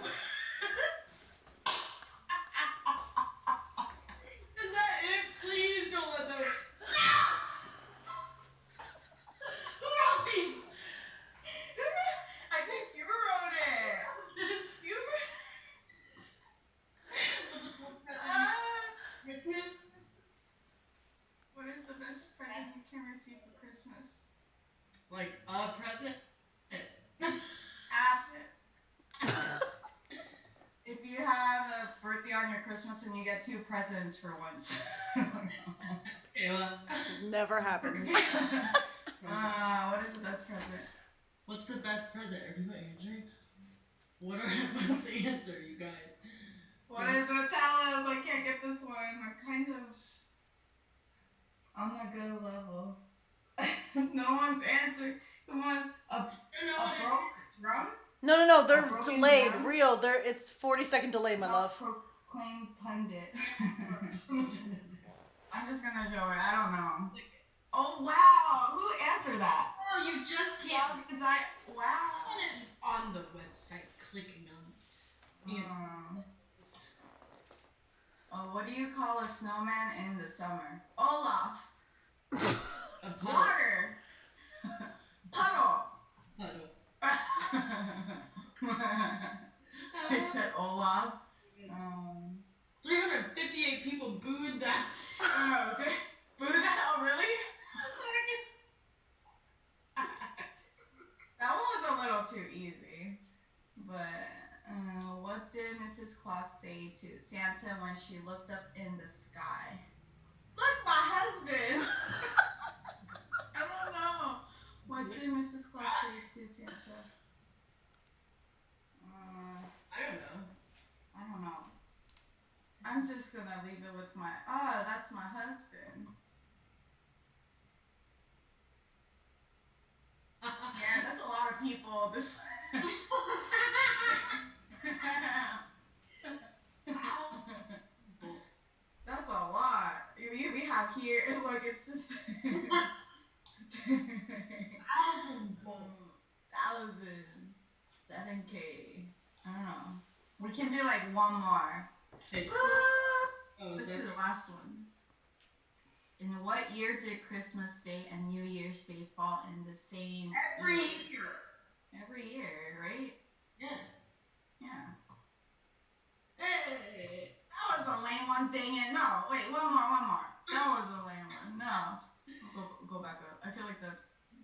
Is that it? Please don't let them. Who wrote these? I think you wrote it. You Christmas? What is the best present you can receive for Christmas? Like a present? If you have a birthday on your Christmas and you get 2 presents for once. Kayla. Never happens. What is the best present? What's the best present? Are people answering? What's the answer, you guys? What is it? Tell us. I can't get this one. I'm kind of on a good level. No one's answered. Come on. A broke drum? No, they're broken delayed. drum? Real, it's 40-second delay, my love. Self-proclaimed pundit. I'm just gonna show it. I don't know. Oh wow! Who answered that? Oh, you just can't. Wow. Someone is on the website clicking on. Oh, what do you call a snowman in the summer? Olaf. A puddle. Water. Puddle. Puddle. I said Olaf. 358 people booed that. Oh, booed that? Oh, really? That one was a little too easy. But what did Mrs. Claus say to Santa when she looked up in the sky? Look, my husband! I don't know. What did Mrs. Claus say to Santa? I don't know. I don't know. I'm just gonna leave it with my, that's my husband. Yeah, that's a lot of people. That's a lot. We have here, look, it's just thousands, 7K. I don't know. We can do like one more. This is the last one. In what year did Christmas Day and New Year's Day fall in the same Every year. Every year, right? Yeah. Yeah. Hey. That was a lame one, dang it. No, wait, one more. That was a lame one. No. Go back up. I feel like the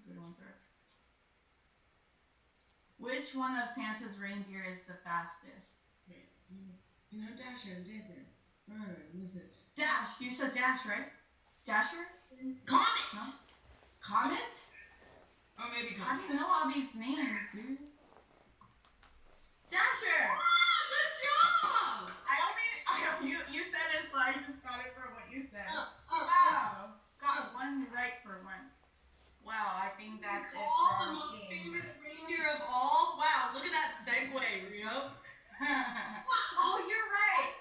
good ones are. Which one of Santa's reindeer is the fastest? Wait, you know Dasher and Dancer. Listen. Dash. You said Dash, right? Dasher? Comet! No? Comet? Or maybe How Comet. do you know all these names, dude? Dasher! Good job! You said it, so I just got it from what you said. Wow. Got one right for once. Wow, I think that's it All for the our most game. famous reindeer of all. Wow, look at that segue, Rio. Oh, you're right.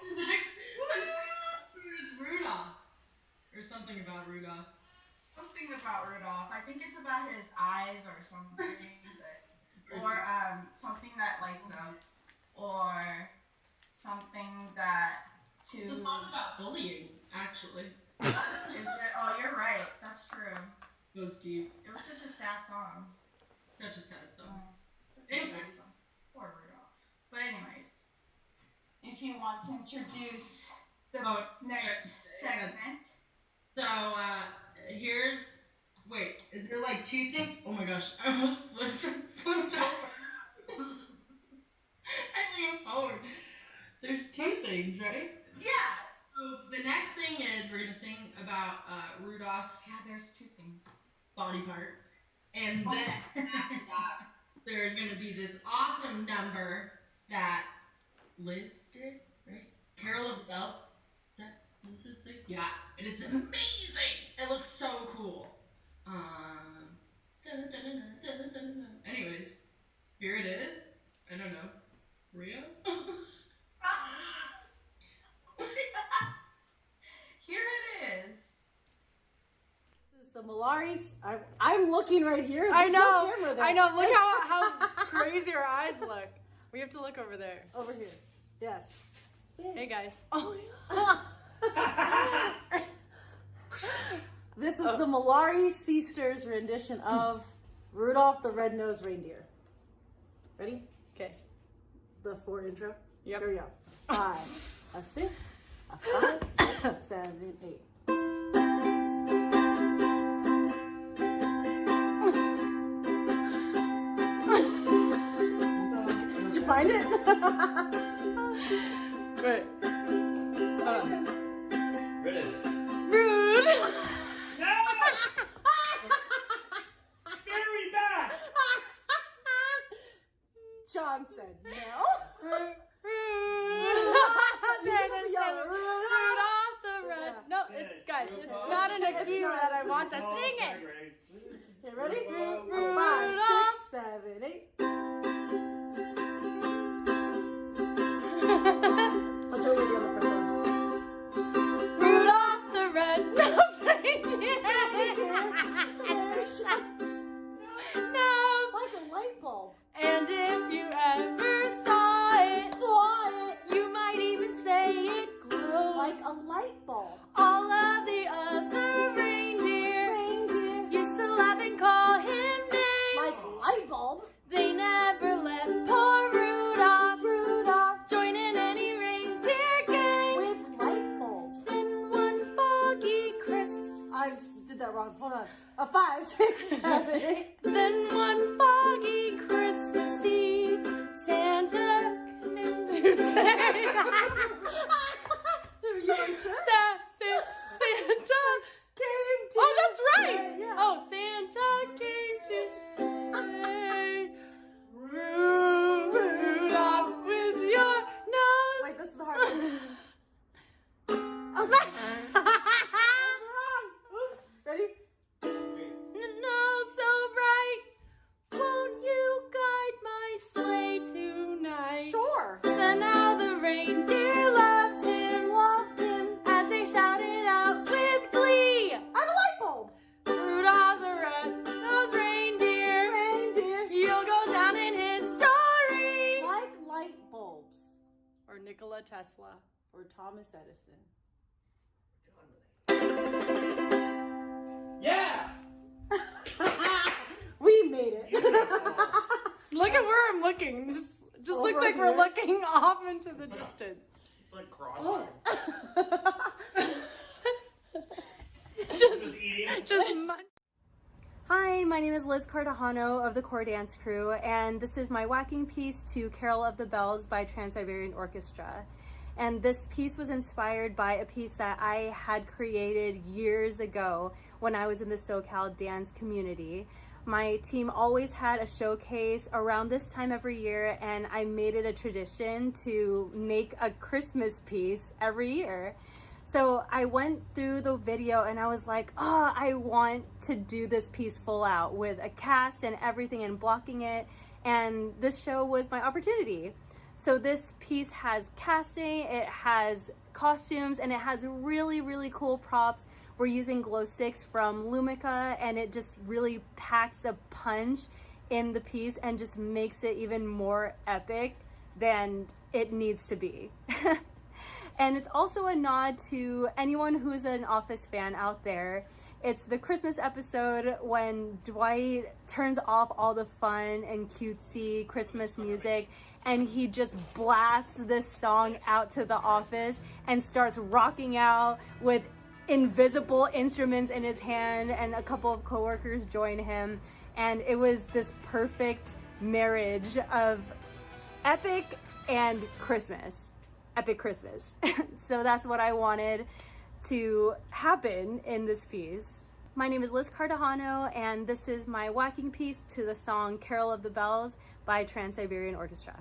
It's Rudolph. Or something about Rudolph. Something about Rudolph. I think it's about his eyes or something. Or something that lights up. Or something that to... It's a song about bullying, actually. Is it? Oh, you're right. That's true. Goes deep. It was such a sad song. Such a sad song. Such a sad song. Poor Rudolph. But anyways, if you want to introduce the next segment. So, here's Wait, is there like two things? Oh my gosh, I almost flipped over. I leaned forward. There's two things, right? Yeah. So the next thing is we're gonna sing about Rudolph's. Yeah, there's two things. Body part, and then after that, there's gonna be this awesome number that Liz did, right? Carol of the Bells. Is that Liz's thing? Yeah, and it's amazing. It looks so cool. Anyways, here it is. I don't know. Rio? Here it is. This is the Malaris. I'm looking right here. I There's know. No camera there. I know. Look how crazy our eyes look. We have to look over there. Over here. Yes. Hey guys. Oh. This is the Malari Sisters rendition of Rudolph the Red-Nosed Reindeer. Ready? Okay. The 4 intro? Yep. Here we go. 5, a 6, a 5, 6, 7, 8. Did you find it? Wait. Ready? Rude. No! Very bad! John said no. Rudolph the Red. No, guys, it's not in a key that I want to sing it. Okay, ready? Rudolph. 5, 6, 7, 8. I'll show you the other first one. Rudolph the Red-Nosed Reindeer. Nose. Like a light bulb. And if you ever saw it, you might even say it glows. Like a light bulb. All of the other reindeer used to laugh and call him names. Like a light bulb. They never let poor Rudolph join in any reindeer games. With light bulbs. Then one foggy I did that wrong. Hold on. A 5, 6, 7, 8. Then one foggy Christmas Eve, Santa came to say. You are sure? Santa came to. Oh, that's right. Say, yeah. Oh, Santa came to say, Rudolph with your nose. Wait, this is the hard one. Wrong. Oops. Ready? Nose so bright, won't you guide my sleigh tonight? Sure. Then how the reindeer loved him as they shouted out with glee. I'm a light bulb. Rudolph the Red-Nosed Reindeer, you'll go down in history. Like light bulbs. Or Nikola Tesla. Or Thomas Edison. Yeah! We made it. Look at where I'm looking. Just looks Over like here. we're looking off into the distance. It's like cross-eyed. Just Hi, my name is Liz Cartahano of the Core Dance Crew, and this is my whacking piece to Carol of the Bells by Trans-Siberian Orchestra. And this piece was inspired by a piece that I had created years ago when I was in the SoCal dance community. My team always had a showcase around this time every year, and I made it a tradition to make a Christmas piece every year. So I went through the video and I was like, oh, I want to do this piece full out with a cast and everything and blocking it. And this show was my opportunity. So this piece has casting, it has costumes, and it has really, really cool props. We're using glow sticks from Lumica, and it just really packs a punch in the piece and just makes it even more epic than it needs to be. And it's also a nod to anyone who's an Office fan out there. It's the Christmas episode when Dwight turns off all the fun and cutesy Christmas music and he just blasts this song out to the office and starts rocking out with invisible instruments in his hand, and a couple of coworkers join him, and it was this perfect marriage of epic and Christmas. Epic Christmas. So that's what I wanted to happen in this piece. My name is Liz Cartagena, and this is my whacking piece to the song Carol of the Bells by Trans-Siberian Orchestra.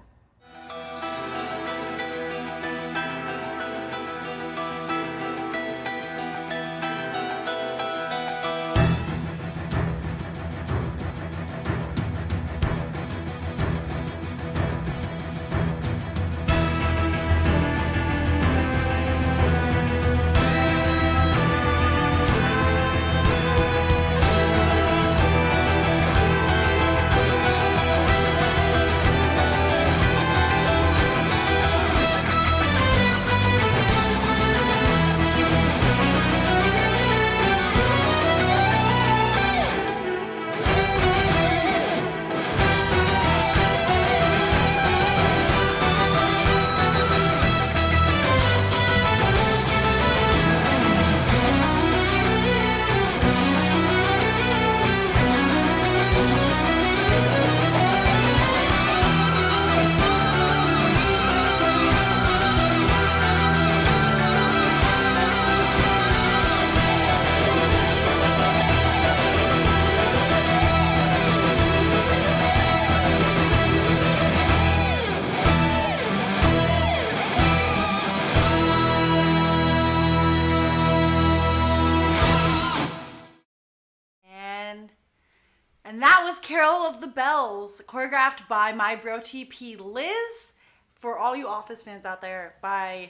And that was Carol of the Bells, choreographed by my bro TP Liz, for all you Office fans out there, by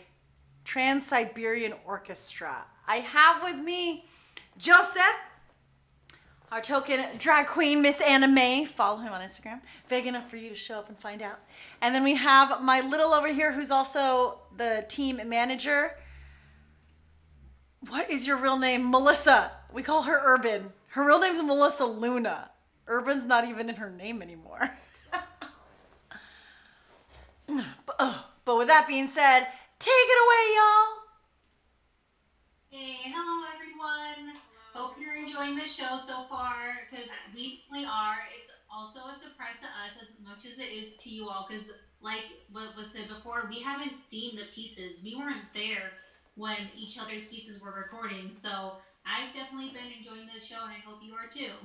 Trans-Siberian Orchestra. I have with me Joseph, our token drag queen, Miss Anna May. Follow him on Instagram. Vague enough for you to show up and find out. And then we have my little over here, who's also the team manager. What is your real name? Melissa. We call her Urban. Her real name's Melissa Luna. Urban's not even in her name anymore. But with that being said, take it away, y'all. Hey, hello everyone. Hope you're enjoying the show so far, because we really are. It's also a surprise to us as much as it is to you all, because like what was said before, we haven't seen the pieces. We weren't there when each other's pieces were recording, so I've definitely been enjoying this show, and I hope you are too.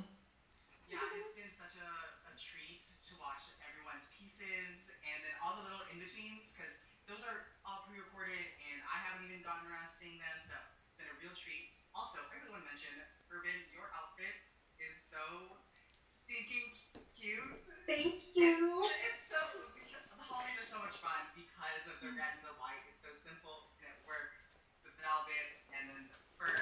Yeah, it's been such a treat to watch everyone's pieces and then all the little in-betweens, because those are all pre-recorded and I haven't even gotten around to seeing them, so it's been a real treat. Also, I really want to mention, Urban, your outfit is so stinking cute. Thank you. It's so, the holidays are so much fun because of the red and the white. It's so simple and it works. The velvet and then the fur.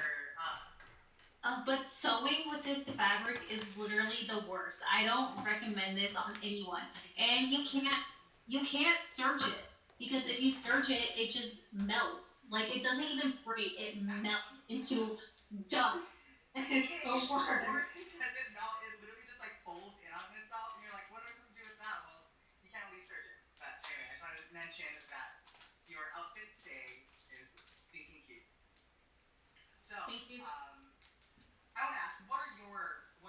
But sewing with this fabric is literally the worst. I don't recommend this on anyone. And you can't serge it, because if you serge it, it just melts. Like, it doesn't even break. It melts into dust. It's the worst. It literally just like folds in on itself, and you're like, what am I supposed to do with that? Well, you can't really serge it. But anyway, I just wanted to mention that your outfit today is stinking cute. So, thank you. I want to ask, what are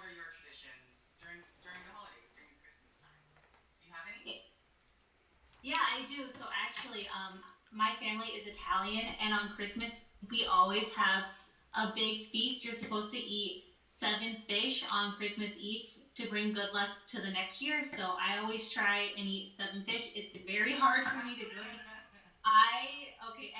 your traditions during the holidays, during the Christmas time? Do you have any? Yeah, I do. So actually, my family is Italian, and on Christmas we always have a big feast. You're supposed to eat 7 fish on Christmas Eve to bring good luck to the next year. So I always try and eat 7 fish. It's very hard for me to do it.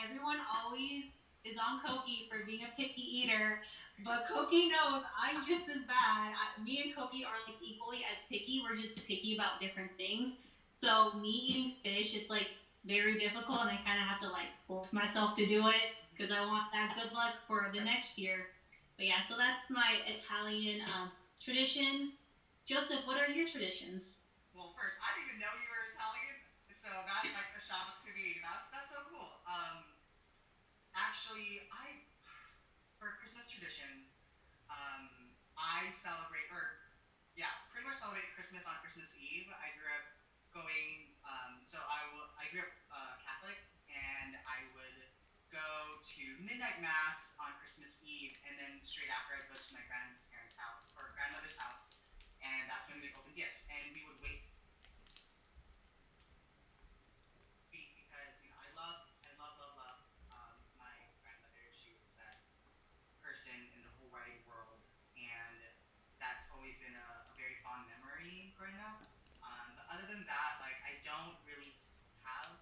Everyone always is on Kohki for being a picky eater, but Kohki knows I'm just as bad. Me and Kohki are like equally as picky. We're just picky about different things. So me eating fish, it's like very difficult, and I kind of have to like force myself to do it because I want that good luck for the next year. But yeah, so that's my Italian tradition. Joseph, what are your traditions? Well, first, I didn't even know you were Italian, so that's like a shock to me. That's so cool. Actually, for Christmas traditions, I celebrate, pretty much celebrate Christmas on Christmas Eve. I grew up going, I grew up Catholic, and I would go go to midnight mass on Christmas Eve, and then straight after I'd go to my grandparents' house or grandmother's house, and that's when we'd open gifts, and we would wait because I love my grandmother. She was the best person in the whole wide world, and that's always been a very fond memory growing up. But other than that, like I don't really have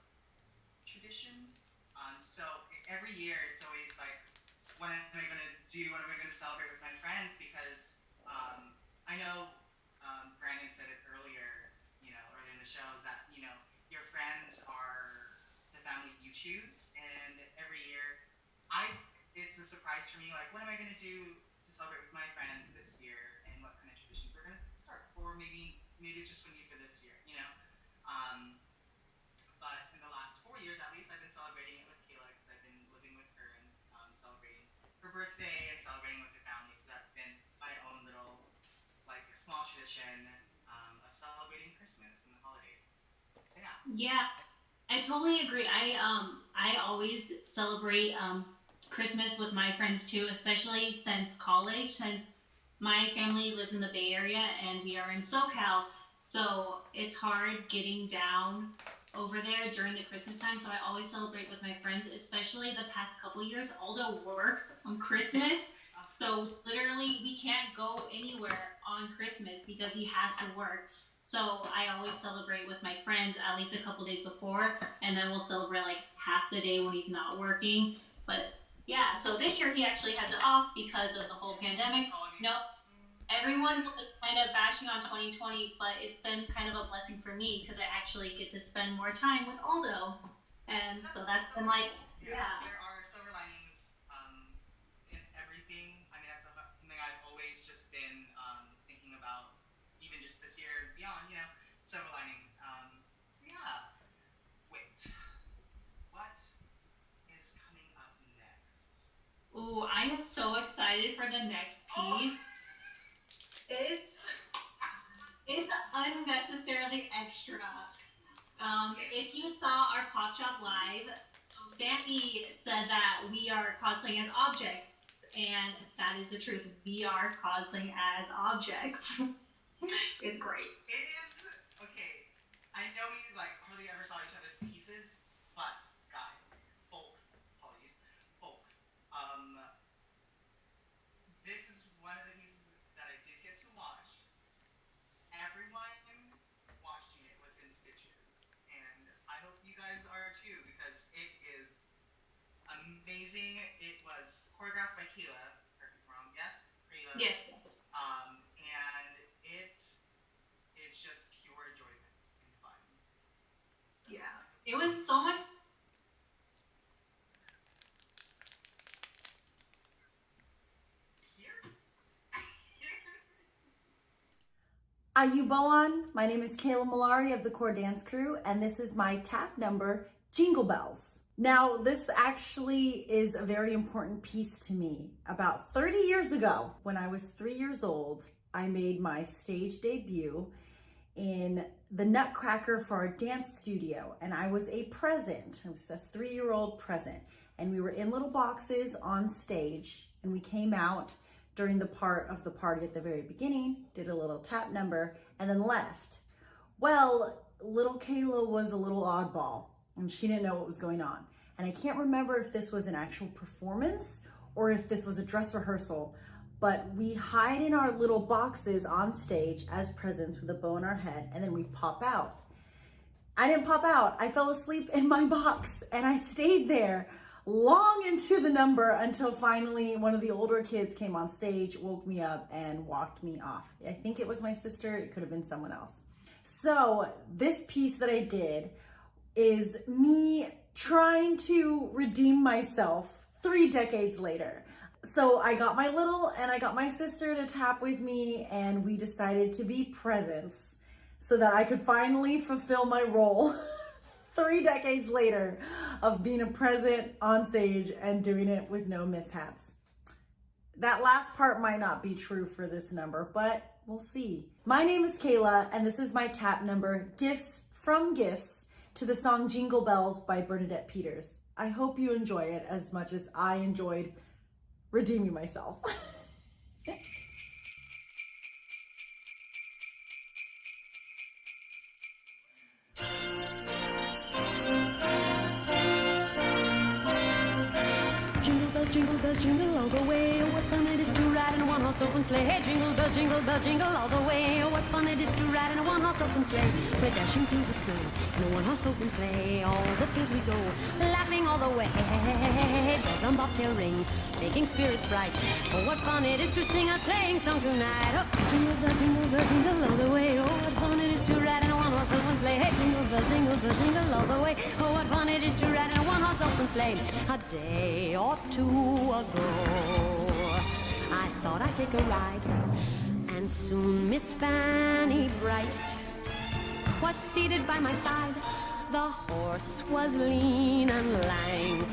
traditions. So every year it's always like, what am I gonna do? What am I gonna celebrate with my friends? Because I know Brandon said it earlier, earlier in the show, is that your friends are the family you choose, and every year it's a surprise for me. Like, what am I gonna do to celebrate with my friends this year, and what kind of traditions we're gonna start, or maybe it's just new for this year, But in the last 4 years, at least, I've been celebrating it with Kayla because I've been living with her and celebrating her birthday and celebrating with her family. So that's been my own little, small tradition of celebrating Christmas and the holidays. So yeah. Yeah, I totally agree. I always celebrate Christmas with my friends too, especially since college, since my family lives in the Bay Area and we are in SoCal, so it's hard getting down over there during the Christmas time. So I always celebrate with my friends, especially the past couple years. Aldo works on Christmas, so literally we can't go anywhere on Christmas because he has to work. So I always celebrate with my friends at least a couple days before, and then we'll celebrate half the day when he's not working. But yeah, so this year he actually has it off because of the whole pandemic. Everyone's kind of bashing on 2020, but it's been kind of a blessing for me because I actually get to spend more time with Aldo, and so that's been There are silver linings in everything. I mean, that's something I've always just been thinking about, even just this year and beyond. Silver linings. Yeah. Wait, what is coming up next? Ooh, I am so excited for the next piece. It's unnecessarily extra. If you saw our Pop Shop Live, Sami said that we are cosplaying as objects, and that is the truth. We are cosplaying as objects. It's great. It is, okay, I know we hardly ever saw each other's pieces, but folks, this is one of the pieces that I did get to watch. Everyone watching it was in stitches, and I hope you guys are too, because it is amazing. It was choreographed by Kayla, correct me if I'm wrong, yes? Kayla? Yes. And it is just pure enjoyment and fun. Yeah. It was so much. Ayubowan, my name is Kayla Malari of the Core Dance Crew, and this is my tap number, Jingle Bells. Now, this actually is a very important piece to me. About 30 years ago, when I was 3 years old, I made my stage debut in the Nutcracker for our dance studio, and I was a present. I was a 3-year-old present, and we were in little boxes on stage, and we came out during the part of the party at the very beginning, did a little tap number, and then left. Well, little Kayla was a little oddball, and she didn't know what was going on. And I can't remember if this was an actual performance or if this was a dress rehearsal, but we hide in our little boxes on stage as presents with a bow in our head, and then we pop out. I didn't pop out. I fell asleep in my box, and I stayed there long into the number until finally one of the older kids came on stage, woke me up, and walked me off. I think it was my sister. It could have been someone else. So this piece that I did is me trying to redeem myself 3 decades later. So I got my little and I got my sister to tap with me, and we decided to be presents so that I could finally fulfill my role 3 decades later of being a present on stage and doing it with no mishaps. That last part might not be true for this number, but we'll see. My name is Kayla, and this is my tap number, Gifts from Gifts, to the song Jingle Bells by Bernadette Peters. I hope you enjoy it as much as I enjoyed redeeming myself. Jingle bells, jingle all the way. Oh, what fun it is to ride in a one-horse open sleigh. Hey, jingle bell, jingle all the way. Oh, what fun it is to ride in a one-horse open sleigh. We're dashing through the snow in a one-horse open sleigh. All the fields we go, laughing all the way. Bells on bobtail ring, making spirits bright. Oh, what fun it is to sing a sleighing song tonight. Oh, jingle bell, jingle all the way. Oh, what fun it is to ride in a one-horse open sleigh. Hey, jingle bell, jingle all the way. Oh, what fun it is to ride in a one-horse open sleigh. A day or two ago, I thought I'd take a ride, and soon Miss Fanny Bright was seated by my side. The horse was lean and lank,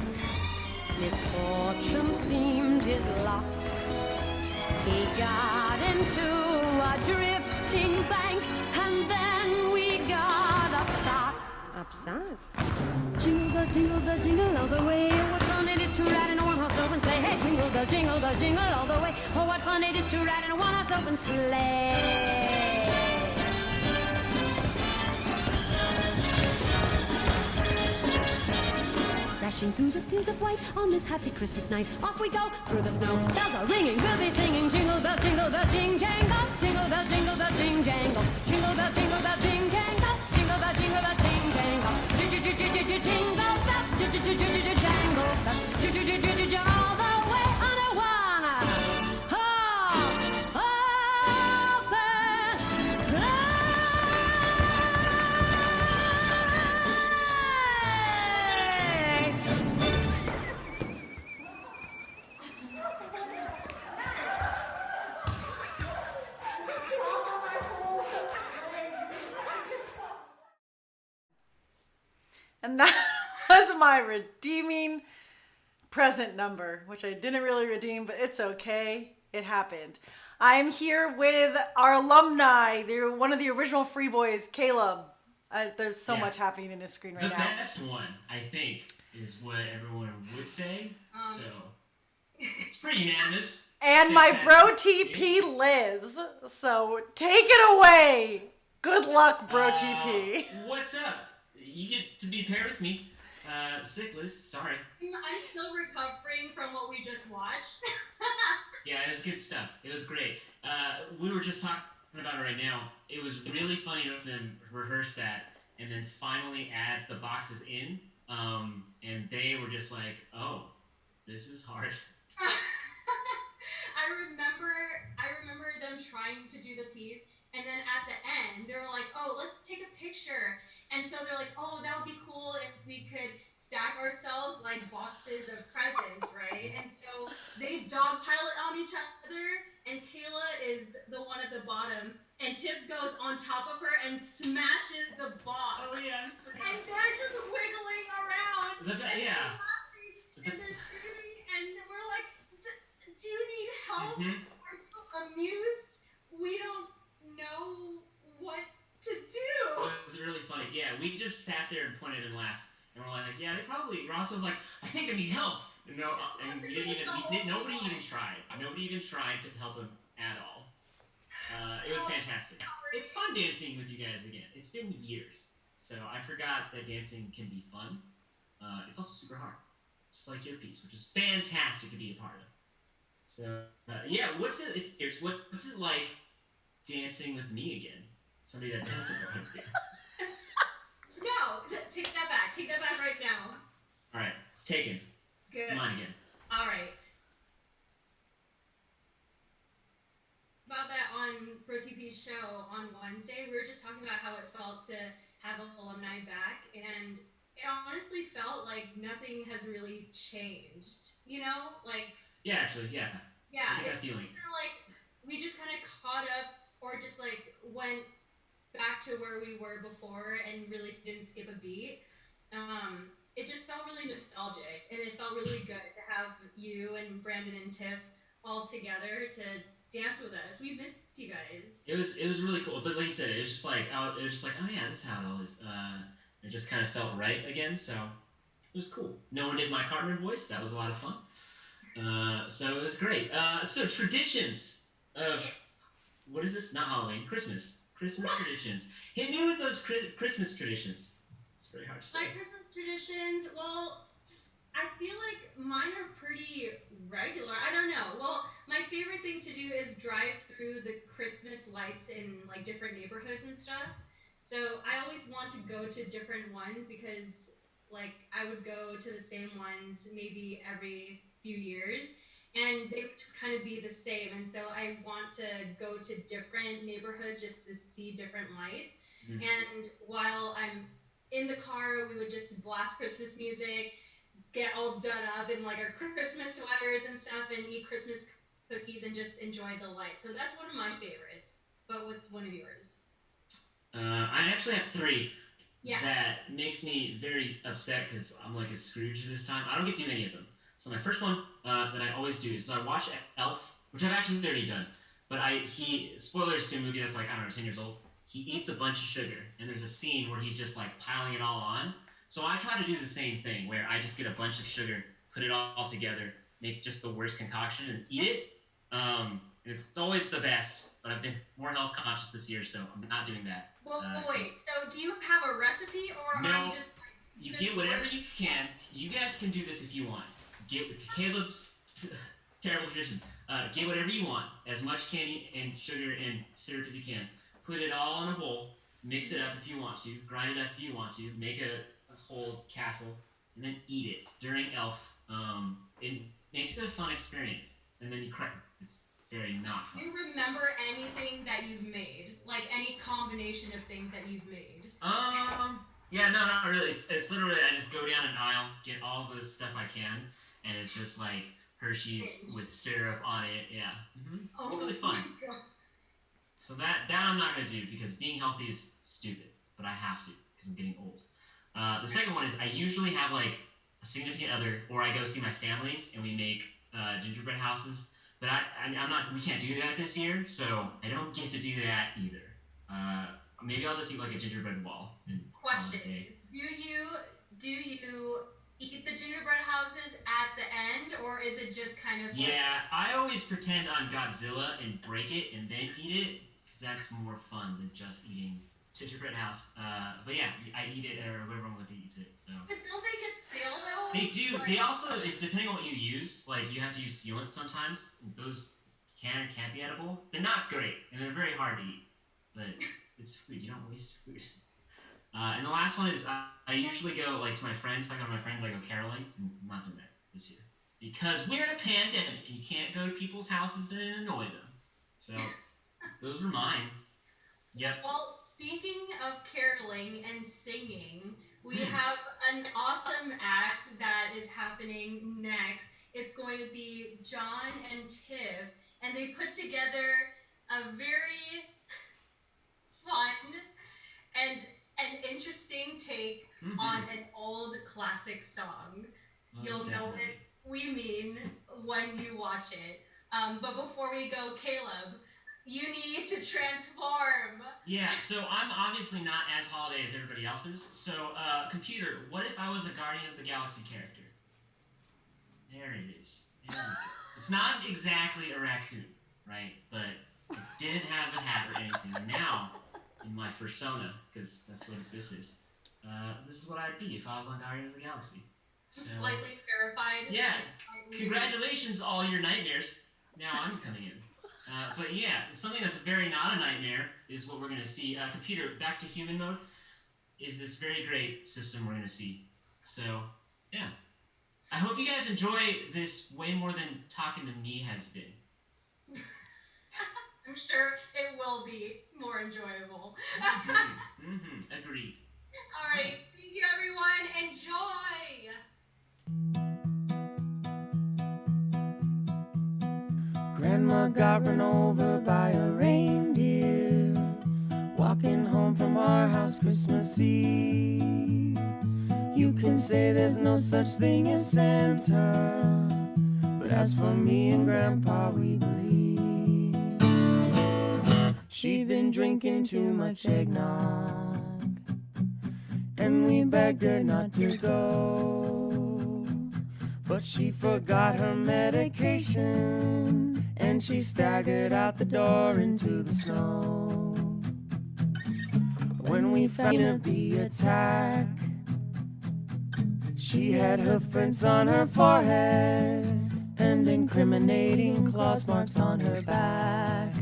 misfortune seemed his lot. He got into a drifting bank, and then we got upset. Jingle bell, jingle all the way. Oh, what fun it is to ride in a one-horse open sleigh. Hey, jingle bell, jingle all the way. Oh, what fun it is to ride in a one-horse open sleigh. Dashing through the fields of white on this happy Christmas night. Off we go through the snow. Bells are ringing, we'll be singing. Jingle bell, jing jangle. Jingle bell, jing jangle. Jingle bell, jing jangle. Jingle bell, jingle jangle. Jingle bell, jangle. All the way on a one-horse open And that was my redeeming present number, which I didn't really redeem, but it's okay. It happened. I'm here with our alumni. They're one of the original Free Boys, Caleb. There's so much happening in his screen right now. The best one, I think, is what everyone would say. So it's pretty unanimous. And my bro TP Liz. So take it away. Good luck, bro TP. What's up? You get to be paired with me. Sick, Liz. Sorry. I'm still recovering from what we just watched. Yeah, it was good stuff. It was great. We were just talking about it right now. It was really funny to them rehearse that and then finally add the boxes in. And they were just like, oh, this is hard. I remember them trying to do the piece, and then at the end, they were like, oh, let's take a picture. And so they're like, oh, that would be cool if we could stack ourselves like boxes of presents, right? And so they dogpile it on each other, and Kayla is the one at the bottom, and Tiff goes on top of her and smashes the box. Oh, yeah. And they're just wiggling around. Yeah. And they're screaming, and we're like, do you need help? Mhm. Are you amused? We don't know what to do. It was really funny. Yeah, we just sat there and pointed and laughed. And we're like, yeah, they probably, Ross was like, I think they need help. And we didn't even, nobody even tried. Nobody even tried to help him at all. It was fantastic. It's fun dancing with you guys again. It's been years. So I forgot that dancing can be fun. It's also super hard. Just like your piece, which is fantastic to be a part of. So, yeah, what's it like dancing with me again? Somebody that doesn't know how to dance. No, take that back. Take that back right now. All right, it's taken. Good. It's mine again. All right. About that on Bro TP's show on Wednesday, we were just talking about how it felt to have alumni back, and it honestly felt like nothing has really changed. You know, like. Yeah, actually, yeah. Yeah. I get that feeling. Like we just kind of caught up, or just like went back to where we were before and really didn't skip a beat. It just felt really nostalgic, and it felt really good to have you and Brandon and Tiff all together to dance with us. We missed you guys. It was really cool, but like you said, it was just like, oh yeah, this is how it all is. It just kind of felt right again. So It was cool. No one did my Cartman voice. That was a lot of fun. So it was great. So traditions of, what is this? Not Halloween. Christmas. Christmas traditions. Hit me with those Christmas traditions. It's very hard to say. My Christmas traditions, well, I feel like mine are pretty regular. I don't know. Well, my favorite thing to do is drive through the Christmas lights in like different neighborhoods and stuff. So I always want to go to different ones because like I would go to the same ones maybe every few years and they would just kind of be the same. And so I want to go to different neighborhoods just to see different lights. And while I'm in the car, we would just blast Christmas music, get all done up in like our Christmas sweaters and stuff and eat Christmas cookies and just enjoy the lights. So that's one of my favorites. But what's one of yours? I actually have 3. Yeah. That makes me very upset because I'm like a Scrooge this time. I don't get to do any of them. So my first one that I always do is I watch Elf, which I've actually already done. But spoilers to a movie that's like, I don't know, 10 years old. He eats a bunch of sugar, and there's a scene where he's just like piling it all on. So I try to do the same thing, where I just get a bunch of sugar, put it all together, make just the worst concoction, and eat it. And it's always the best, but I've been more health conscious this year, so I'm not doing that. Well, wait, so do you have a recipe, or No, are you just like... you get whatever you can. You guys can do this if you want. Get Caleb's terrible tradition. Get whatever you want, as much candy and sugar and syrup as you can. Put it all in a bowl, mix it up if you want to, grind it up if you want to, make a whole castle, and then eat it during Elf. It makes it a fun experience, and then you cry. It's very not fun. Do you remember anything that you've made? Like any combination of things that you've made? Yeah, no, not really. It's literally, I just go down an aisle, get all the stuff I can, and it's just like Hershey's with syrup on it. Yeah. It's really fun. So that I'm not going to do because being healthy is stupid, but I have to because I'm getting old. The second one is I usually have like a significant other, or I go see my families and we make gingerbread houses. But I'm not. We can't do that this year, so I don't get to do that either. Maybe I'll just eat like a gingerbread wall. Question: Do you eat the gingerbread houses at the end, or is it just kind of? Yeah, I always pretend I'm Godzilla and break it and then eat it because that's more fun than just eating gingerbread house. But yeah, I eat it or everyone with eats it. So. But don't they get stale though? They do. They also, it's depending on what you use. Like you have to use sealant sometimes. Those can or can't be edible. They're not great and they're very hard to eat. But it's food. You don't waste food. And the last one is I usually go like to my friends. If I go to my friends, I go caroling. I'm not doing that this year because we're in a pandemic and you can't go to people's houses and annoy them. So those were mine. Yep. Well, speaking of caroling and singing, we have an awesome act that is happening next. It's going to be John and Tiff, and they put together a very fun and an interesting take on an old classic song. You'll know what we mean when you watch it. But before we go, Caleb, you need to transform. Yeah, so I'm obviously not as holiday as everybody else is. So, computer, what if I was a Guardian of the Galaxy character? There it is. There we go. It's not exactly a raccoon, right? But it didn't have a hat or anything. And now, in my persona, because that's what this is what I'd be if I was on Guardian of the Galaxy. So, slightly terrified. Yeah. Congratulations, all your nightmares. Now I'm coming in. But yeah, something that's very not a nightmare is what we're going to see. Computer, back to human mode, is this very great system we're going to see. So, yeah. I hope you guys enjoy this way more than talking to me has been. I'm sure it will be more enjoyable. Agreed. All right, thank you everyone. Enjoy! Grandma got run over by a reindeer walking home from our house Christmas Eve. You can say there's no such thing as Santa, but as for me and Grandpa, we believe. She'd been drinking too much eggnog, and we Tiffany begged her not to go, but she forgot her medication, and she staggered out the door into the snow. When we found of the attack, she had hoof prints on her forehead and incriminating claws marks on her back.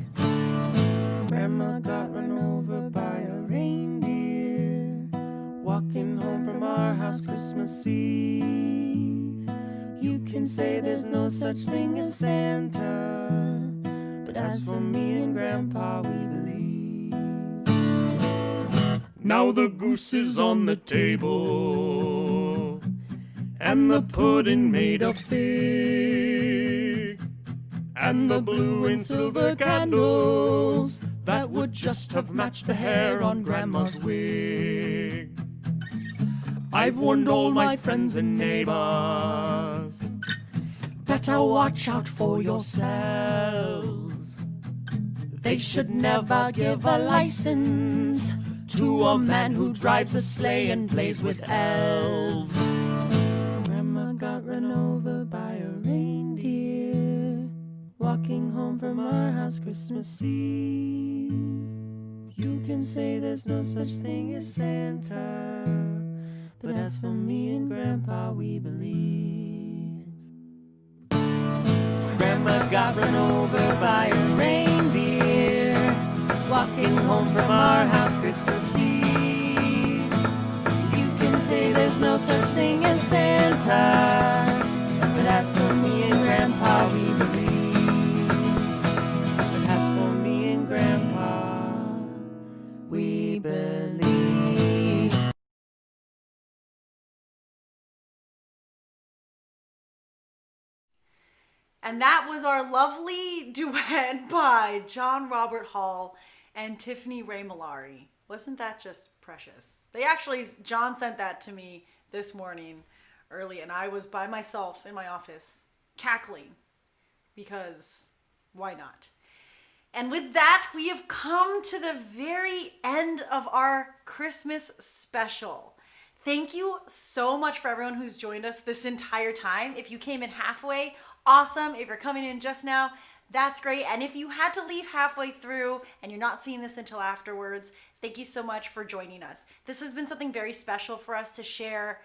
Grandma got run over by a reindeer walking home from our house Christmas Eve. You can say there's no such thing as Santa, but as for me and Grandpa, we believe. Now the goose is on the table, and the pudding made of fig, and the blue and silver candles that would just have matched the hair on Grandma's wig. I've warned all my friends and neighbors, better watch out for yourselves. They should never give a license to a man who drives a sleigh and plays with elves. Grandma got run over by a reindeer walking home from our house Christmas Eve. You can say there's no such thing as Santa, but as for me and Grandpa, we believe. Grandma got run over by a reindeer walking home from our house Christmas Eve. You can say there's no such thing as Santa, but as for me and Grandpa, we believe. But as for me and Grandpa, we believe. And that was our lovely duet by John Robert Hall and Tiffany Ray Malari. Wasn't that just precious? John sent that to me this morning early, and I was by myself in my office cackling because why not? And with that, we have come to the very end of our Christmas special. Thank you so much for everyone who's joined us this entire time. If you came in halfway, awesome. If you're coming in just now, that's great. And if you had to leave halfway through and you're not seeing this until afterwards, thank you so much for joining us. This has been something very special for us to share,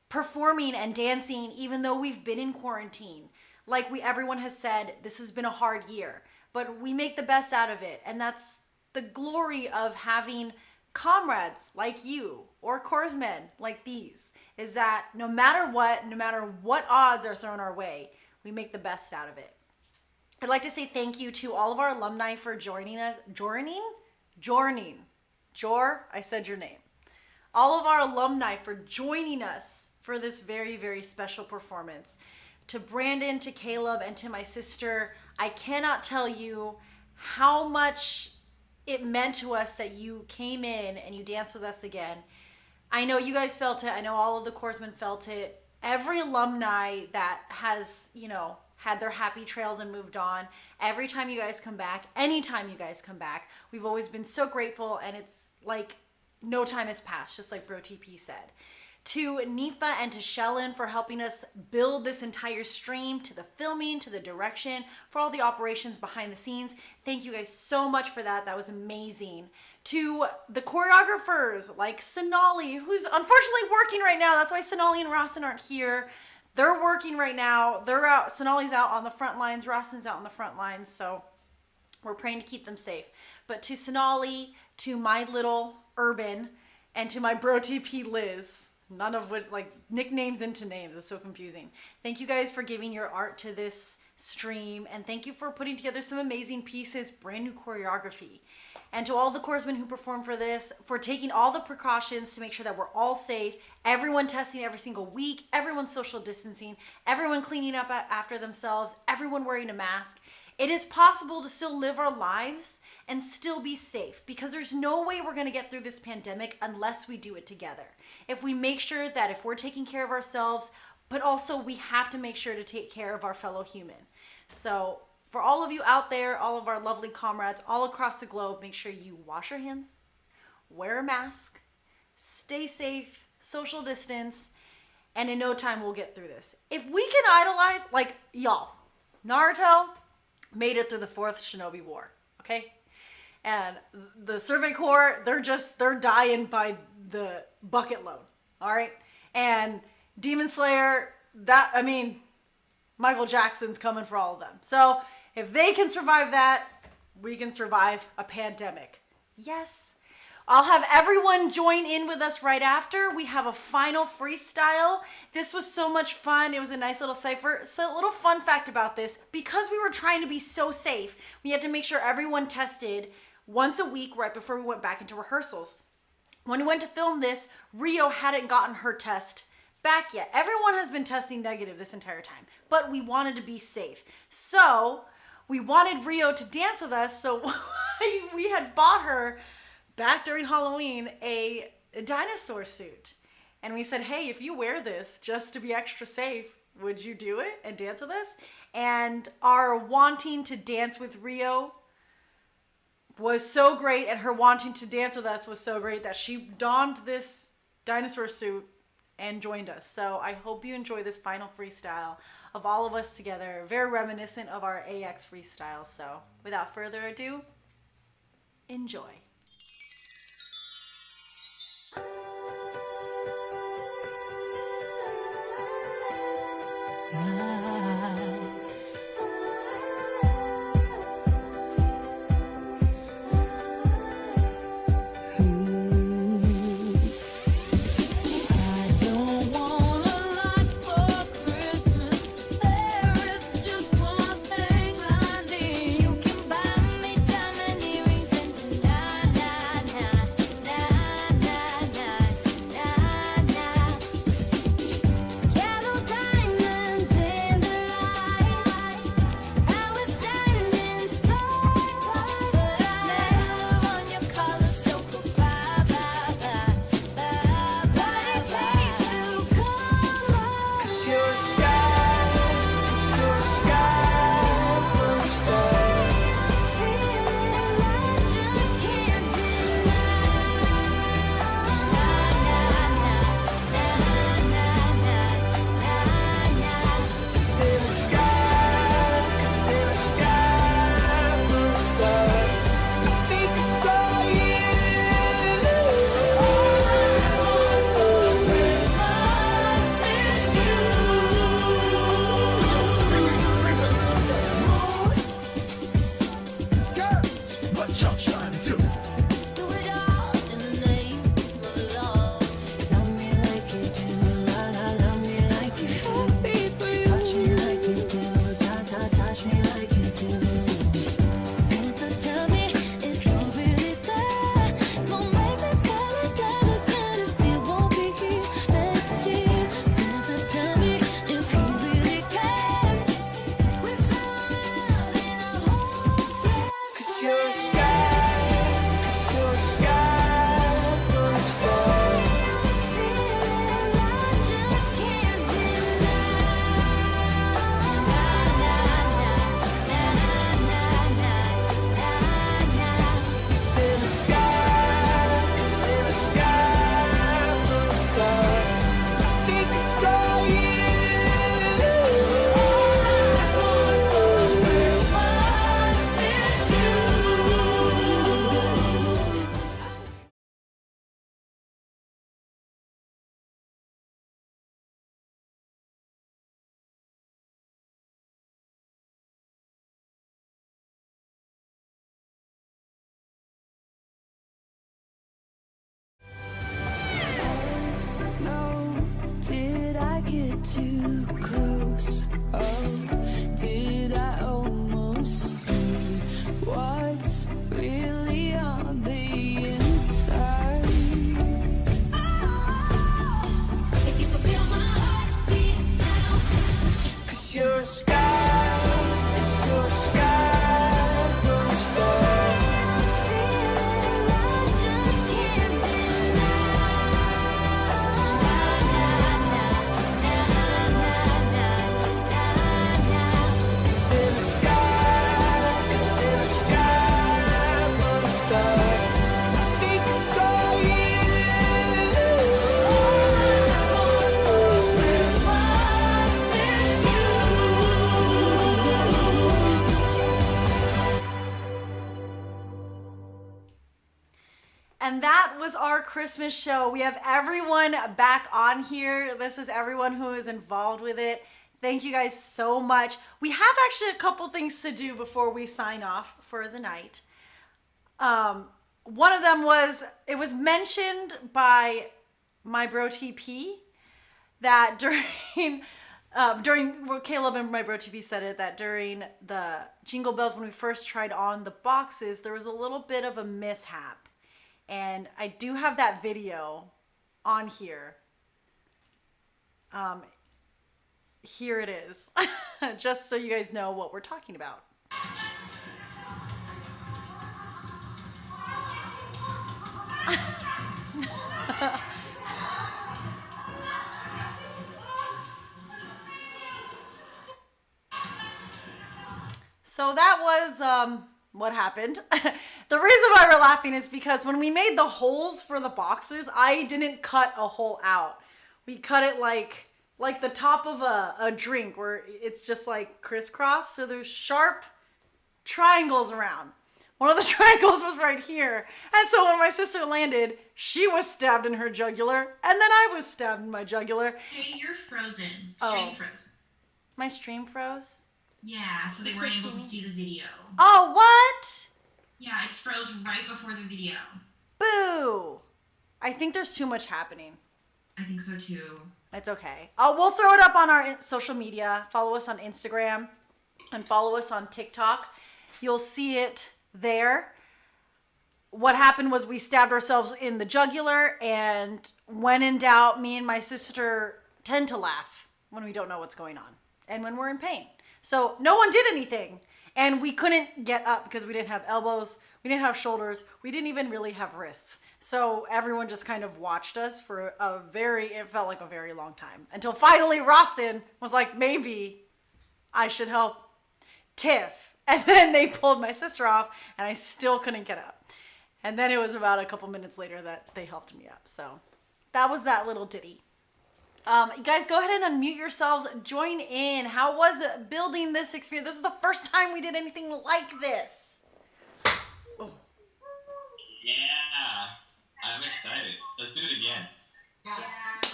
performing and dancing, even though we've been in quarantine. Like everyone has said, this has been a hard year, but we make the best out of it. And that's the glory of having comrades like you or corpsmen like these, is that no matter what odds are thrown our way, we make the best out of it. I'd like to say thank you to all of our alumni for joining us. I said your name. All of our alumni for joining us for this very, very special performance. To Brandon, to Caleb, and to my sister, I cannot tell you how much it meant to us that you came in and you danced with us again. I know you guys felt it. I know all of the corpsmen felt it. Every alumni that has, had their happy trails and moved on, every time you guys come back, anytime you guys come back, we've always been so grateful, and it's like no time has passed, just like Bro TP said. To Nifa and to Shellen for helping us build this entire stream, to the filming, to the direction, for all the operations behind the scenes. Thank you guys so much for that. That was amazing. To the choreographers like Sonali, who's unfortunately working right now. That's why Sonali and Rosten aren't here. They're working right now. They're out. Sonali's out on the front lines. Rosten's out on the front lines. So we're praying to keep them safe. But to Sonali, to my little Urban, and to my Bro TP Liz, none of which, nicknames into names is so confusing. Thank you guys for giving your art to this stream, and thank you for putting together some amazing pieces, brand new choreography. And to all the corpsmen who performed for this, for taking all the precautions to make sure that we're all safe, everyone testing every single week, everyone social distancing, everyone cleaning up after themselves, everyone wearing a mask. It is possible to still live our lives and still be safe, because there's no way we're going to get through this pandemic unless we do it together. If we make sure that if we're taking care of ourselves, but also we have to make sure to take care of our fellow human. So for all of you out there, all of our lovely comrades all across the globe, make sure you wash your hands, wear a mask, stay safe, social distance, and in no time we'll get through this. If we can idolize, like, y'all, Naruto made it through the 4th Shinobi War, okay? And the Survey Corps, they're dying by the bucket load, all right? And Demon Slayer, Michael Jackson's coming for all of them. So if they can survive that, we can survive a pandemic. Yes. I'll have everyone join in with us right after. We have a final freestyle. This was so much fun. It was a nice little cipher. So a little fun fact about this, because we were trying to be so safe, we had to make sure everyone tested once a week right before we went back into rehearsals. When we went to film this, Rio hadn't gotten her test back yet. Everyone has been testing negative this entire time, but we wanted to be safe. So we wanted Rio to dance with us, so we had bought her back during Halloween a dinosaur suit. And we said, hey, if you wear this just to be extra safe, would you do it and dance with us? And our wanting to dance with Rio was so great, and her wanting to dance with us was so great that she donned this dinosaur suit and joined us. So I hope you enjoy this final freestyle of all of us together, very reminiscent of our AX freestyle. So without further ado, enjoy. Too close. Oh, did I almost see what's really on the inside? If you could feel my heartbeat now, 'cause you're a sky, you're a sky full of stars. Feeling I just can't deny. was our Christmas show. We have everyone back on here. This is everyone who is involved with it. Thank you guys so much. We have actually a couple things to do before we sign off for the night. One of them was, it was mentioned by my bro TP that Caleb and my bro TP said it, that during the Jingle Bells, when we first tried on the boxes, there was a little bit of a mishap. And I do have that video on here. Here it is, just so you guys know what we're talking about. So that was what happened. The reason why we're laughing is because when we made the holes for the boxes, I didn't cut a hole out. We cut it like the top of a drink where it's just like crisscross. So there's sharp triangles around. One of the triangles was right here. And so when my sister landed, she was stabbed in her jugular, and then I was stabbed in my jugular. Hey, you're frozen. Stream froze. My stream froze? Yeah, so they weren't able to see the video. Oh, what? Yeah, it's froze right before the video. Boo! I think there's too much happening. I think so too. It's okay. We'll throw it up on our social media. Follow us on Instagram and follow us on TikTok. You'll see it there. What happened was we stabbed ourselves in the jugular, and when in doubt, me and my sister tend to laugh when we don't know what's going on and when we're in pain. So no one did anything, and we couldn't get up because we didn't have elbows, we didn't have shoulders, we didn't even really have wrists. So everyone just kind of watched us for it felt like a very long time, until finally Rosten was like, maybe I should help Tiff. And then they pulled my sister off, and I still couldn't get up. And then it was about a couple minutes later that they helped me up. So that was that little ditty. You guys, go ahead and unmute yourselves. Join in. How was it building this experience? This is the first time we did anything like this. Oh. Yeah, I'm excited. Let's do it again.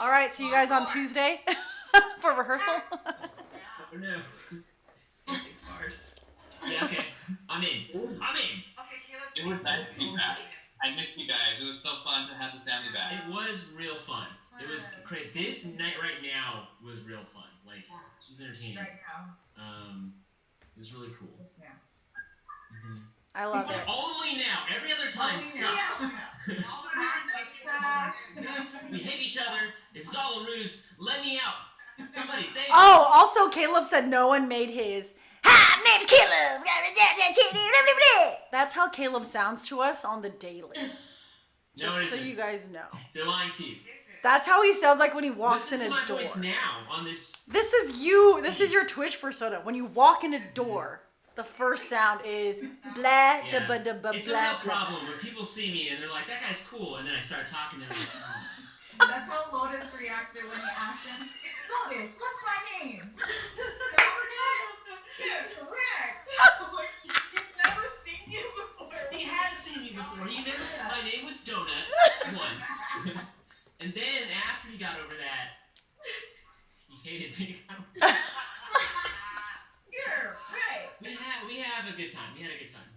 All right, see you guys on Tuesday for rehearsal. Oh no. It's hard. Yeah, okay. I'm in. It was nice to be back. I missed you guys. It was so fun to have the family back. It was real fun. It was great. This night right now was real fun. Like, this was entertaining. Right now. It was really cool. Just now. Mm-hmm. I love it. Only now. Every other time sucked. We hate each other. This is all a ruse. Let me out. Somebody say it. Oh, also Caleb said no one made his. Hi, name's Caleb. That's how Caleb sounds to us on the daily. Just so you guys know. They're lying to you. That's how he sounds like when he walks Listen in to a my door. voice now on this. This is you. This is your Twitch persona. When you walk in a door, the first sound is blah, da, ba, da, ba, It's blah, a real blah. problem when people see me and they're like, that guy's cool. And then I start talking to them. That's how Lotus reacted when he asked him, Lotus, what's my name? You're correct. He's never seen you before. He has seen me before. He never. My name was Donut. One. And then after he got over that, he hated me. You're right. We have a good time. We had a good time.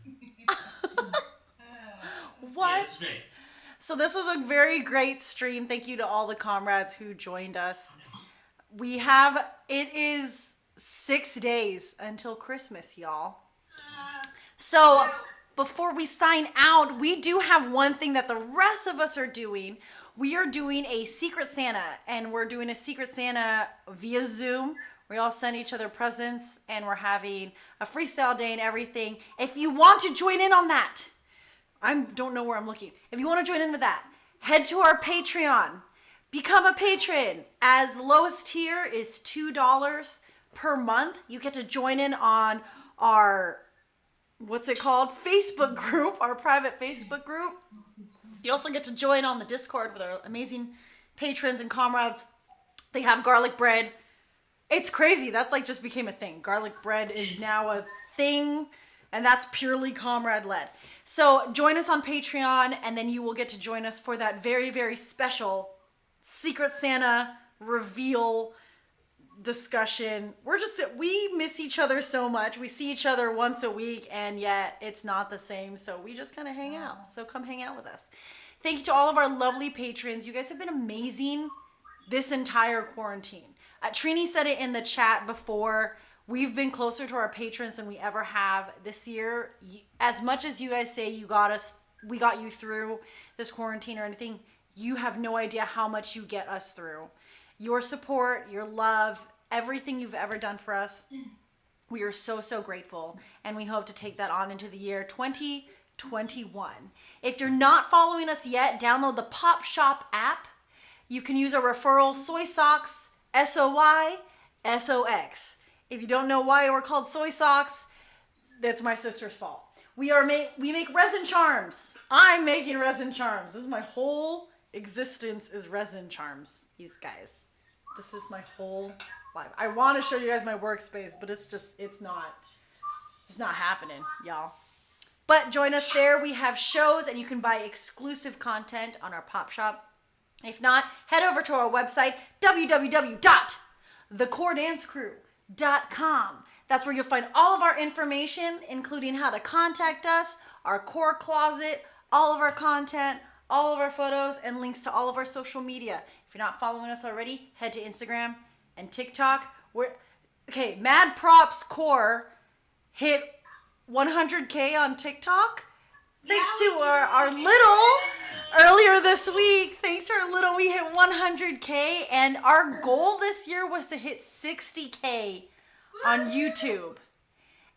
What? Yeah, this was great. So this was a very great stream. Thank you to all the comrades who joined us. It is 6 days until Christmas, y'all. So before we sign out, we do have one thing that the rest of us are doing. We are doing a Secret Santa, and we're doing a Secret Santa via Zoom. We all send each other presents, and we're having a freestyle day and everything. If you want to join in on that, I don't know where I'm looking. If you want to join in with that, head to our Patreon. Become a patron. As the lowest tier is $2 per month. You get to join in on our, what's it called? Facebook group, our private Facebook group. You also get to join on the Discord with our amazing patrons and comrades. They have garlic bread. It's crazy. That's like just became a thing. Garlic bread is now a thing. And that's purely comrade led. So join us on Patreon, and then you will get to join us for that very, very special Secret Santa reveal discussion. We miss each other so much. We see each other once a week, and yet it's not the same. So we just kind of hang out. So come hang out with us. Thank you to all of our lovely patrons. You guys have been amazing this entire quarantine. Trini said it in the chat before. We've been closer to our patrons than we ever have this year. As much as you guys say we got you through this quarantine or anything, you have no idea how much you get us through. Your support, your love, everything you've ever done for us, we are so, so grateful. And we hope to take that on into the year 2021. If you're not following us yet, download the Pop Shop app. You can use our referral Soy Socks, SOY-SOX. If you don't know why we're called Soy Socks, that's my sister's fault. We make resin charms. I'm making resin charms. This is my whole existence is resin charms, these guys. This is my whole life. I want to show you guys my workspace, but it's not happening, y'all. But join us there. We have shows and you can buy exclusive content on our Pop Shop. If not, head over to our website, www.thecorpsdancecrew.com. That's where you'll find all of our information, including how to contact us, our core closet, all of our content, all of our photos, and links to all of our social media. If you're not following us already, head to Instagram and TikTok. Mad Props Core hit 100K on TikTok. Thanks to our little earlier this week. Thanks to our little, we hit 100K, and our goal this year was to hit 60K on YouTube.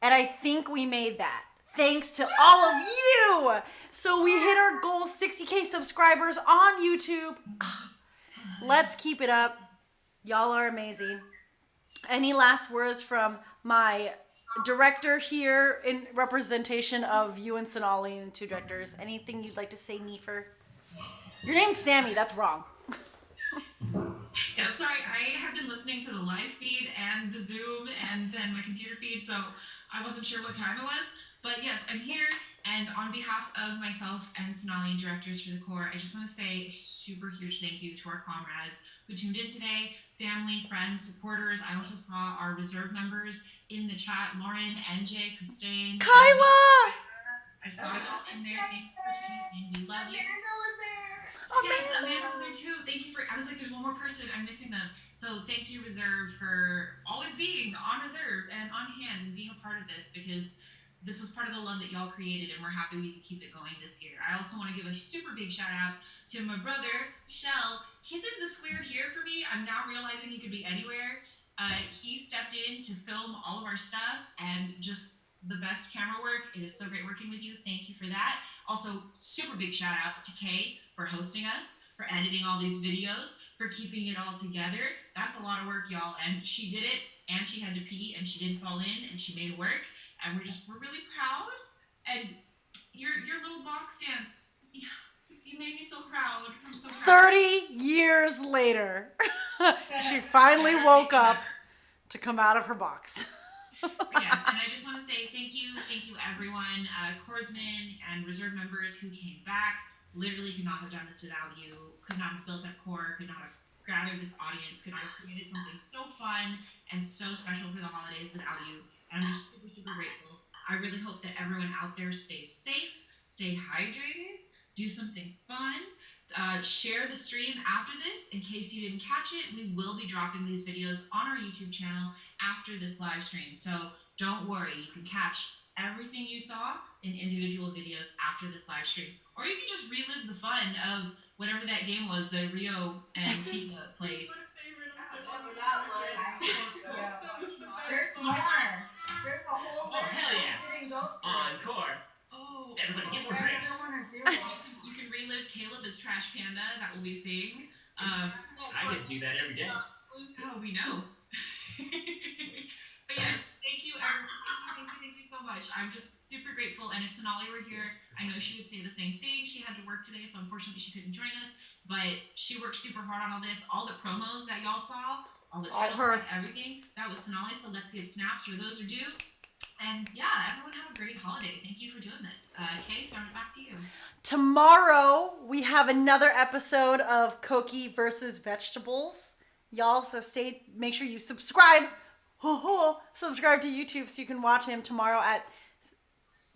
And I think we made that. Thanks to all of you. So we hit our goal, 60K subscribers on YouTube. Let's keep it up. Y'all are amazing. Any last words from my director here in representation of you and Sonali and two directors? Anything you'd like to say, Neefer? Your name's Sami. That's wrong. Yeah, sorry. I have been listening to the live feed and the Zoom and then my computer feed, so I wasn't sure what time it was. But yes, I'm here, and on behalf of myself and Sonali, directors for the Corps, I just want to say a super huge thank you to our comrades who tuned in today, family, friends, supporters. I also saw our reserve members in the chat, Lauren, NJ, Christine, Kayla! I saw y'all in there. Thank you for tuning in. We love you. Amanda was there. Yes, Amanda was there too. Thank you for, I was like, there's one more person, I'm missing them. So thank you, Reserve, for always being on reserve and on hand and being a part of this, because this was part of the love that y'all created, and we're happy we can keep it going this year. I also want to give a super big shout out to my brother, Shell. He's in the square here for me. I'm now realizing he could be anywhere. He stepped in to film all of our stuff, and just the best camera work. It is so great working with you. Thank you for that. Also, super big shout out to Kay for hosting us, for editing all these videos, for keeping it all together. That's a lot of work, y'all, and she did it, and she had to pee, and she didn't fall in, and she made it work. And we're really proud. And your little box dance, you made me so proud. I'm so proud. 30 years later, she finally woke up to come out of her box. Yes, and I just want to say thank you everyone, corpsmen and reserve members who came back. Literally could not have done this without you. Could not have built up Corps. Could not have gathered this audience. Could not have created something so fun and so special for the holidays without you. And I'm just super, super grateful. I really hope that everyone out there stays safe, stay hydrated, do something fun. Share the stream after this in case you didn't catch it. We will be dropping these videos on our YouTube channel after this live stream. So don't worry, you can catch everything you saw in individual videos after this live stream. Or you can just relive the fun of whatever that game was that Rio and Tika played. There's more. There's a whole Oh, hell yeah. didn't go through. Encore. Oh, Everybody get more drinks. You can relive Caleb as Trash Panda. That will be a thing. I get to do that every day. Oh, we know. But yeah, thank you, everyone. Thank you so much. I'm just super grateful. And if Sonali were here, I know she would say the same thing. She had to work today, so unfortunately she couldn't join us. But she worked super hard on all this. All the promos that y'all saw, all the title cards, everything, that was Sonali. So let's give snaps where those are due. And yeah, everyone have a great holiday. Thank you for doing this. Kay, throwing it back to you. Tomorrow we have another episode of Kohki versus Vegetables. Y'all, so make sure you subscribe. Subscribe to YouTube so you can watch him tomorrow at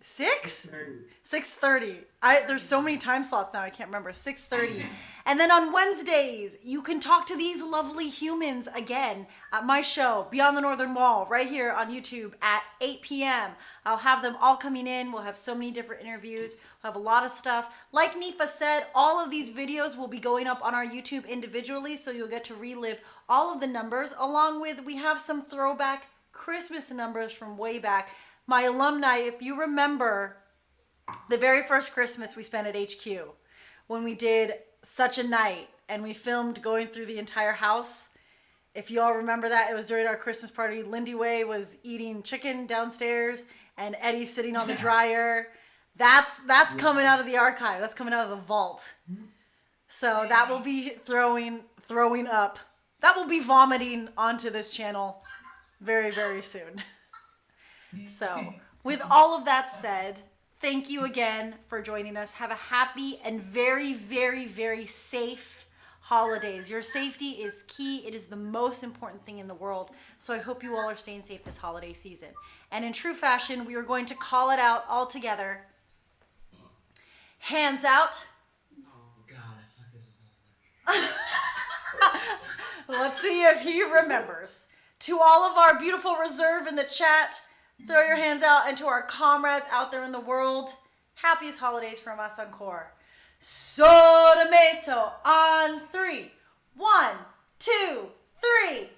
6:30. There's so many time slots now, I can't remember. 6:30. And then on Wednesdays, you can talk to these lovely humans again at my show, Beyond the Northern Wall, right here on YouTube at 8 p.m. I'll have them all coming in. We'll have so many different interviews. We'll have a lot of stuff. Like Nifa said, all of these videos will be going up on our YouTube individually, so you'll get to relive all of the numbers, along with we have some throwback Christmas numbers from way back. My alumni, if you remember the very first Christmas we spent at HQ, when we did Such a Night and we filmed going through the entire house. If you all remember that, it was during our Christmas party. Lindy Way was eating chicken downstairs and Eddie's sitting on the dryer. That's coming out of the archive. That's coming out of the vault. So that will be throwing up. That will be vomiting onto this channel very, very soon. So, with all of that said, thank you again for joining us. Have a happy and very, very, very safe holidays. Your safety is key. It is the most important thing in the world. So I hope you all are staying safe this holiday season. And in true fashion, we are going to call it out all together. Hands out. Oh, God, I fucked this up. Let's see if he remembers. To all of our beautiful reserve in the chat, throw your hands out, and to our comrades out there in the world, happiest holidays from us on Core. Sodometo on 3. 1, 2, 3.